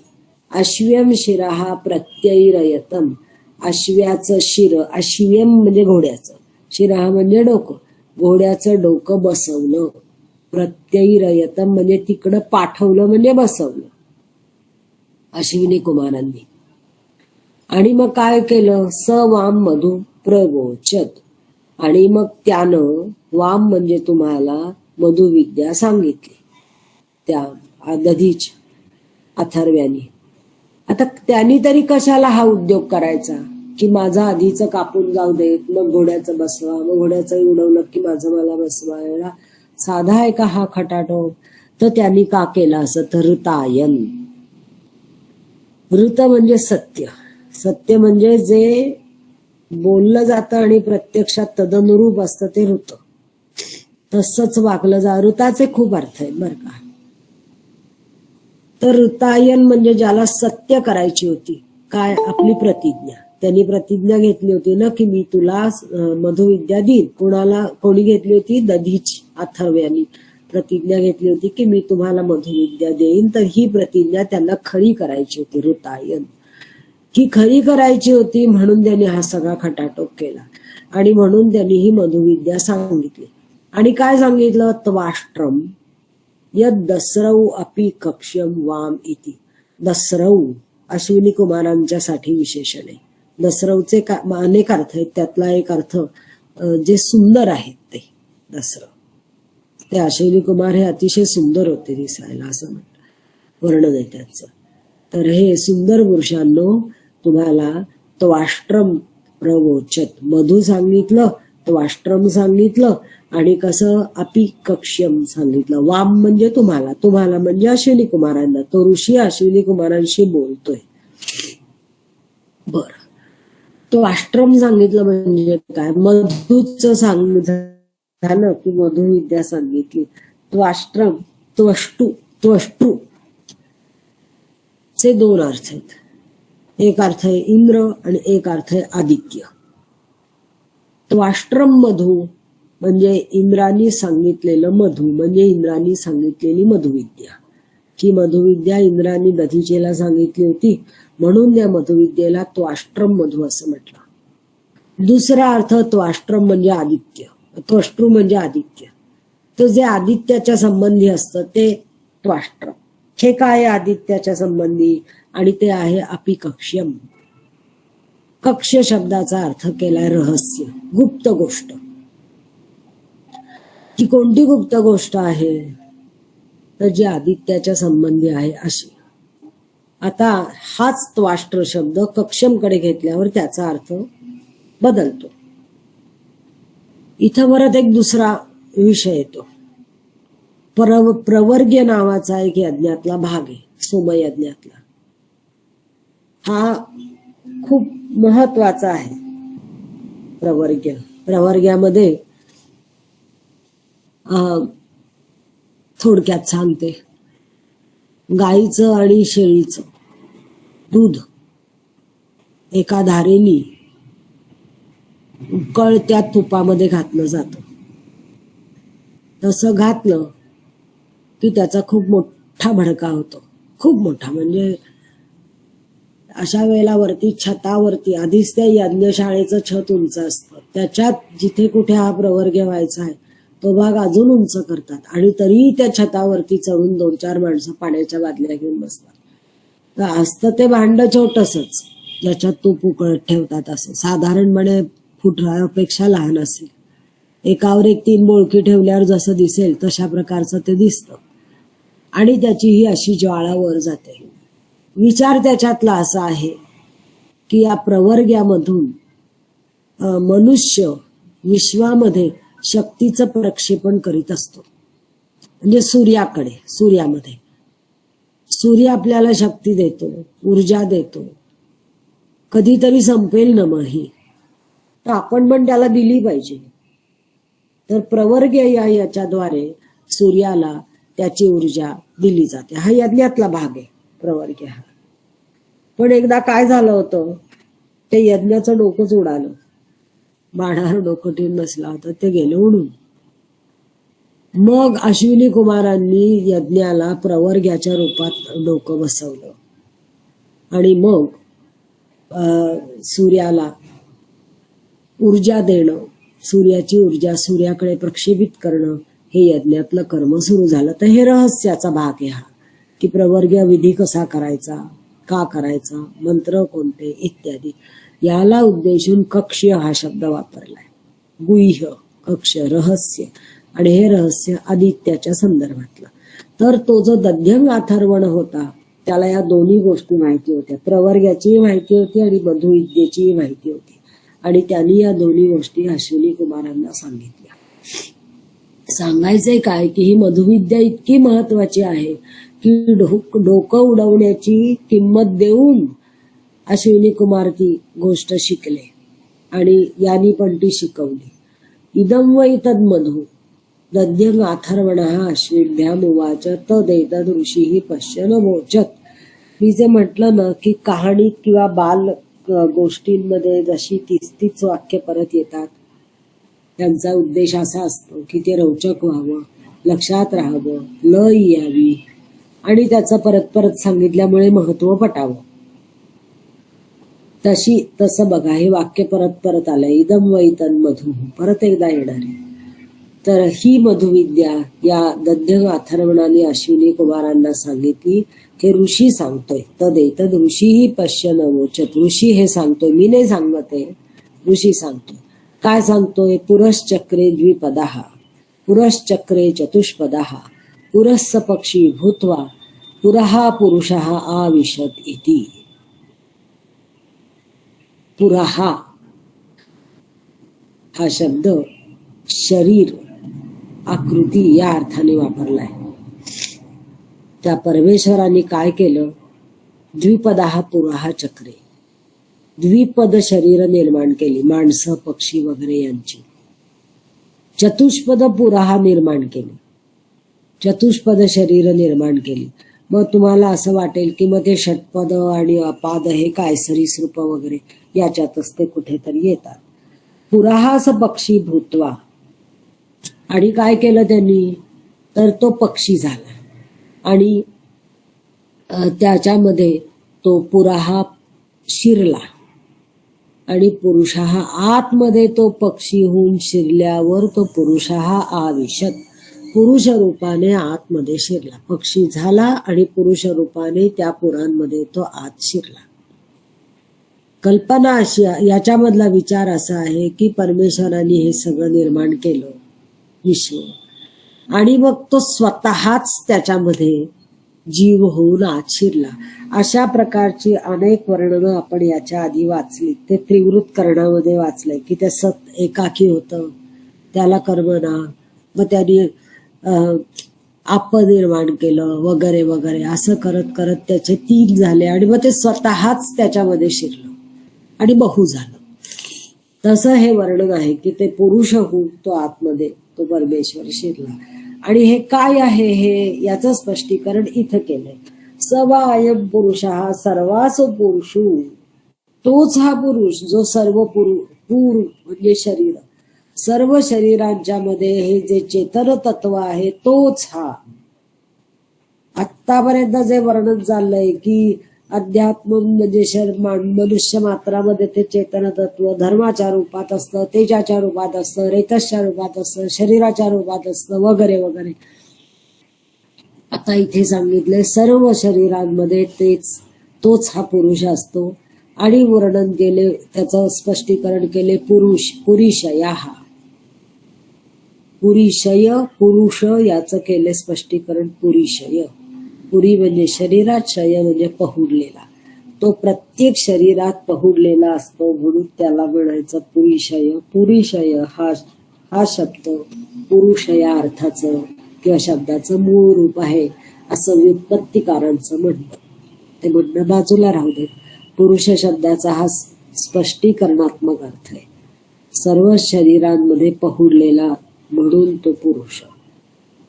अश्व्यम शिराः प्रत्यैरयतम, अश्व्याचं शिर, अश्व्यम म्हणजे घोड्याचं, शिराः म्हणजे डोकं, घोड्याचं डोकं बसवलं. प्रत्यैरयतम म्हणजे तिकडं पाठवलं म्हणजे बसवलं अश्विनी कुमारांनी. आणि मग काय केलं, स वाम मधु प्रवोचत. आणि मग त्यानं वाम म्हणजे तुम्हाला मधुविद्या सांगितली त्या दधीच अथर्व्यानी. आता त्यांनी तरी कशाला हा उद्योग करायचा की माझं आधीचं कापून जाऊ देत, मग घोड्याचं बसवा, मग घोड्याचं उडवलं की माझं मला बसवायला. साधा आहे का हा खटाटोप? तर त्यांनी का केला असं तर ऋतायन. ऋत म्हणजे सत्य, सत्य म्हणजे जे बोललं जातं आणि प्रत्यक्षात तदनुरूप असतं ते ऋत. तसंच वागलं जा. ऋताचे खूप अर्थ आहेत बरं का. तर ऋतायन म्हणजे ज्याला सत्य करायची होती, काय आपली प्रतिज्ञा. त्यांनी प्रतिज्ञा घेतली होती ना की मी तुला मधुविद्या देईन. कोणी घेतली होती? दधीच अथर्व्यानी प्रतिज्ञा घेतली होती की मी तुम्हाला मधुविद्या देईन. तर ही प्रतिज्ञा त्यांना खरी करायची होती, ऋतायन. ही खरी करायची होती म्हणून त्यांनी हा सगळा खटाटोप केला आणि म्हणून त्यांनी ही मधुविद्या सांगितली. आणि काय सांगितलं? त्वाष्ट्रम यद दसरौ अपि कक्ष्यम वाम इति. दसरौ अश्विनी कुमारांच्यासाठी विशेषण आहे. दसरौचे अनेक अर्थ आहेत, त्यातला एक अर्थ जे सुंदर आहेत ते दसरौ. ते अश्विनी कुमार हे अतिशय सुंदर होते दिसायला असं वर्णन आहे त्यांचं. तर हे सुंदर पुरुषांनो, तुम्हाला त्वाष्ट्रम प्रवोचत, मधु सांगितलं, त्वाष्ट्रम सांगितलं आणि कसं अपि कक्ष्यम सांगितलं. वाम म्हणजे तुम्हाला, तुम्हाला म्हणजे अश्विनी कुमारांना. तो ऋषी अश्विनी कुमारांशी बोलतोय. बर, त्वाष्ट्रम सांगितलं म्हणजे काय? मधुच झालं की मधुविद्या सांगितली. त्वाष्ट्रम, त्वष्टू चे दोन अर्थ आहेत. एक अर्थ आहे इंद्र आणि एक अर्थ आहे आदित्य. त्वाष्ट्रम मधु म्हणजे इंद्रानी सांगितलेलं मधु, म्हणजे इंद्रानी सांगितलेली मधुविद्या. की मधुविद्या इंद्रानी दधिचेला सांगितली होती म्हणून या मधुविद्येला त्वाष्ट्रम मधु असं म्हटलं. दुसरा अर्थ त्वाष्ट्रम म्हणजे आदित्य, त्वष्ट्रू म्हणजे आदित्य. तर जे आदित्याच्या संबंधी असतं ते त्वाष्ट्रम. हे काय आदित्याच्या संबंधी? आणि ते आहे अपि कक्ष्यम. कक्ष शब्दाचा अर्थ केलाय रहस्य, गुप्त गोष्ट. ती कोणती गुप्त गोष्ट आहे? तर जी आदित्याच्या संबंधी आहे अशी. आता हाच त्वाष्ट्र शब्द कक्ष्यमकडे घेतल्यावर त्याचा अर्थ बदलतो. इथं परत एक दुसरा विषय येतो. प्रवर्ग्य नावाचा एक यज्ञातला भाग आहे, सोमयज्ञातला. हा खूप महत्वाचा आहे. प्रवर्ग्यामध्ये थोडक्यात सांगते, गाईचं आणि शेळीचं दूध एका धारेनी उकळत्या तुपामध्ये घातलं जातं. तसं घातलं की त्याचा खूप मोठा भडका होतो, खूप मोठा. म्हणजे अशा वेळेला वरती छतावरती, आधीच त्या यज्ञशाळेचं छत उंच असतं, त्याच्यात जिथे कुठे हा प्रवर्ग्य व्हायचा आहे तो भाग अजून उंच करतात आणि तरीही त्या छतावरती चढून 2-4 माणसं पाण्याच्या बादल्या घेऊन बसतात. तर असतं ते भांड छोटसच ज्याच्यात तूप उकळत ठेवतात, असं साधारणपणे फुटापेक्षा लहान असेल. एकावर एक 3 बोळकी ठेवल्यावर जसं दिसेल तशा प्रकारचं ते दिसतं आणि त्याची ही अशी ज्वाळा वर जाते. विचार त्याच्यातला असा आहे की या प्रवर्ग्यामधून मनुष्य विश्वामध्ये शक्तीचं प्रक्षेपण करीत असतो. म्हणजे सूर्यामध्ये सूर्य आपल्याला शक्ती देतो, ऊर्जा देतो. कधीतरी संपेल ना मग ही, तर आपण पण त्याला दिली पाहिजे. तर प्रवर्ग्य याच्याद्वारे सूर्याला त्याची ऊर्जा दिली जाते. हा यज्ञातला भाग आहे प्रवर्ग्य हा. पण एकदा काय झालं होतं, ते यज्ञाचं डोकंच उडालं. बाणावर डोकं ठेवून बसला होता, ते गेलं उडून. मग अश्विनी कुमारांनी यज्ञाला प्रवर्ग्याच्या रूपात डोकं बसवलं आणि मग सूर्याला ऊर्जा देणं, सूर्याची ऊर्जा सूर्याकडे प्रक्षेपित करणं, हे यज्ञातलं कर्म सुरू झालं. तर हे रहस्याचा भाग आहे हा, की प्रवर्ग्य विधी कसा करायचा, का करायचा, मंत्र कोणते इत्यादी. याला उद्देशून कक्ष्य हा शब्द वापरलाय. गुह्य, कक्ष, रहस्य. आणि हे रहस्य आदित्याच्या संदर्भातलं. तर तो जो दध्यंग अथर्वण होता त्याला या दोन्ही गोष्टी माहिती होत्या, प्रवर्ग्याचीही माहिती होती आणि मधुविद्येचीही माहिती होती. आणि त्यांनी या दोन्ही गोष्टी अश्विनी कुमारांना सांगितल्या. सांगायचंय काय की ही मधुविद्या इतकी महत्वाची आहे की डोकं उडवण्याची किंमत देऊन अश्विनी कुमार ती गोष्ट शिकले आणि यांनी पण ती शिकवली. इदं वै तद मधु दध्यंग अथर्वणः अश्विभ्याम उवाच तदेतद ऋषीः पश्यन् वोचत. मी जे म्हटलं ना की कहाणीत किंवा बाल गोष्टींमध्ये जशी तीच वाक्य परत येतात, त्यांचा उद्देश असा असतो की ते रोचक व्हावं, लक्षात राहावं, लय यावी आणि त्याचं परत परत सांगितल्यामुळे महत्व पटावं. तसं बघा, हे वाक्य परत परत आलंय. इदम वैतन मधु, परत एकदा येणार आहे. तर ही मधुविद्या या गद्य अथर्वणाने अश्विनी कुमारांना सांगितली. हे ऋषी सांगतोय. तद ऋषीही पश्य नवोचत. ऋषी हे सांगतोय, मी नाही सांगत आहे, ऋषी सांगतोय. काय सांगतोय? पुरश्चक्रे द्विपदाः, पुरश्चक्रे चतुष्पदाः, पुरस्स पक्षी भूत्वा पुरः पुरुषः आविशत इति. पुरहा हा शब्द शरीर, आकृती या अर्थाने वापरलाय. त्या परमेश्वराने काय केलं? द्विपदाः पुरः चक्रे, द्विपद शरीर निर्माण केली, माणसं पक्षी वगैरे यांची. चतुष्पद पुरः निर्माण केली, चतुष्पद शरीर निर्माण केली. मग तुम्हाला असं वाटेल की मग ते षटपद आणि अपाद हे काय सरीसृप वगैरे याच्यातच ते कुठेतरी येतात. पुराहास पक्षी भूत्वा, आणि काय केलं त्यांनी? तर तो पक्षी झाला आणि त्याच्यामध्ये तो पुराहा शिरला आणि पुरुषः आतमध्ये तो पक्षी होऊन शिरल्यावर तो पुरुषः आविशत, पुरुष रूपाने आतमध्ये शिरला. पक्षी झाला आणि पुरुष रूपाने त्या पुरांमध्ये तो आत शिरला. कल्पना अशी, याच्यामधला विचार असा आहे की परमेश्वराने हे सगळं निर्माण केलं विश्व, आणि मग तो स्वतःच त्याच्यामध्ये जीव होऊन आत शिरला. अशा प्रकारची अनेक वर्णनं आपण याच्या आधी वाचली. ते त्रिवृत कर्णामध्ये वाचलंय की ते सत एकाकी होतं, त्याला कर्मना, मग त्यांनी आप निर्माण केलं वगैरे वगैरे, असं करत करत त्याचे 3 झाले आणि मग ते स्वतःच त्याच्यामध्ये शिरलं आणि बहु झालं. तसं हे वर्णन आहे की ते पुरुष होऊन तो आतमध्ये तो परमेश्वर शिरला. आणि हे काय आहे हे याचं स्पष्टीकरण इथं केलंय. सवा अयम पुरुषः सर्वासु पुरुषू, तोच हा पुरुष जो सर्व पूर म्हणजे शरीर, सर्व शरीरांच्या मध्ये हे जे चेतन तत्व आहे तोच हा. आतापर्यंत जे वर्णन चाललंय की अध्यात्म म्हणजे मनुष्य मात्रामध्ये ते चेतन तत्व धर्माच्या रूपात असतं, तेजाच्या रूपात असतं, रेतसच्या रूपात असतं, शरीराच्या रूपात असतं वगैरे वगैरे. आता इथे सांगितलंय सर्व शरीरांमध्ये तोच हा पुरुष असतो. आणि वर्णन केले, त्याचं स्पष्टीकरण केले पुरीशया, पुरीशय पुरुष याचं केले स्पष्टीकरण. पुरीशय, पुरी म्हणजे शरीरात, शय म्हणजे पहुडलेला. तो प्रत्येक शरीरात पहुडलेला असतो म्हणून त्याला म्हणायचं पुरीशय. पुरीशय हा शब्द पुरुष या अर्थाचं किंवा शब्दाचं मूळ रूप आहे असं व्युत्पत्तीकारांचं म्हणणं. ते म्हणणं बाजूला राहू दे. पुरुष शब्दाचा हा स्पष्टीकरणात्मक अर्थ आहे. सर्व शरीरांमध्ये पहुडलेला म्हणून तो पुरुष.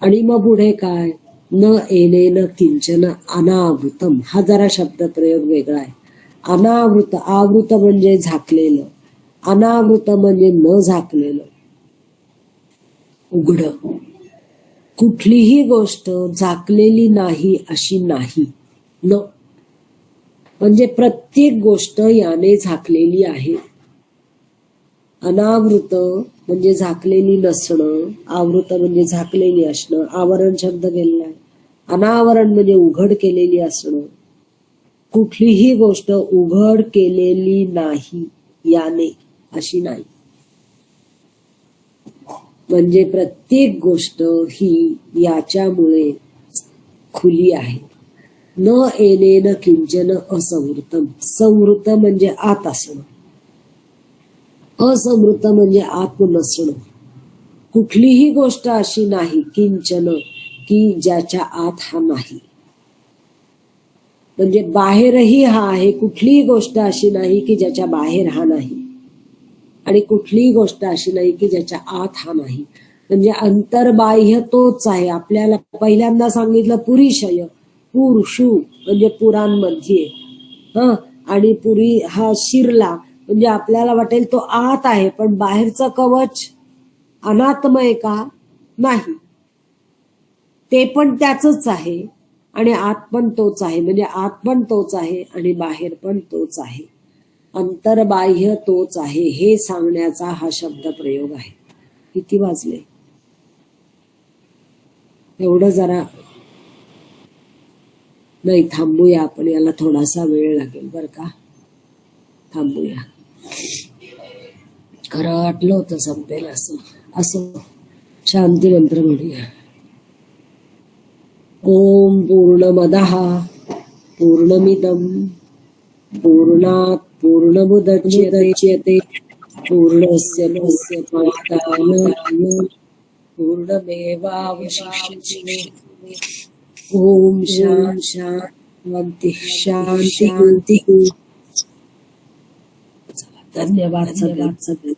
आणि मग पुढे काय? न एनेन किंचन अनावृतम, हा जरा शब्द प्रयोग वेगळा आहे. अनावृत, आवृत म्हणजे झाकलेलं, अनावृत म्हणजे न झाकलेलं, उघड. कुठलीही गोष्ट झाकलेली नाही अशी नाही. न म्हणजे प्रत्येक गोष्ट याने झाकलेली आहे. अनावृत म्हणजे झाकलेली नसणं, आवृत म्हणजे झाकलेली असणं, आवरण शब्द केलेला. अनावरण म्हणजे उघड केलेली असणं. कुठलीही गोष्ट उघड केलेली नाही याने अशी नाही. म्हणजे प्रत्येक गोष्ट ही याच्यामुळे खुली आहे. न एनेन किंचन असंवृतम, संवृत म्हणजे आत असणं, असंवृत म्हणजे आत नसणं. कुठलीही गोष्ट अशी नाही किंचन की ज्याच्या आत हा नाही. म्हणजे बाहेरही हा आहे, कुठलीही गोष्ट अशी नाही की ज्याच्या बाहेर हा नाही, आणि कुठलीही गोष्ट अशी नाही की ज्याच्या आत हा नाही. म्हणजे अंतर्बाह्य तोच आहे. आपल्याला पहिल्यांदा सांगितलं पुरीशय, पुरुषू म्हणजे पुरांमध्ये, आणि पुरी हा शिरला म्हणजे आपल्याला वाटेल तो आत आहे, पण बाहेरचं कवच अनात्मय का? नाही, ते पण त्याचंच आहे आणि आत पण तोच आहे. म्हणजे आत पण तोच आहे आणि बाहेर पण तोच आहे. अंतर्बाह्य तोच आहे हे सांगण्याचा हा शब्द प्रयोग आहे. किती वाजले? एवढं जरा नाही, थांबूया आपण, याला थोडासा वेळ लागेल बर का. थांबूया. खरं वाटलं होतं संपेल असं. असं शांती मंत्र म्हणूया. ओम पूर्णमदः पूर्णमिदं पूर्णात् पूर्णमुदच्यते पूर्णस्य पूर्णमादाय पूर्णमेवावशिष्यते. ओम शांती शांती. धन्यवाद सगळ्यांना.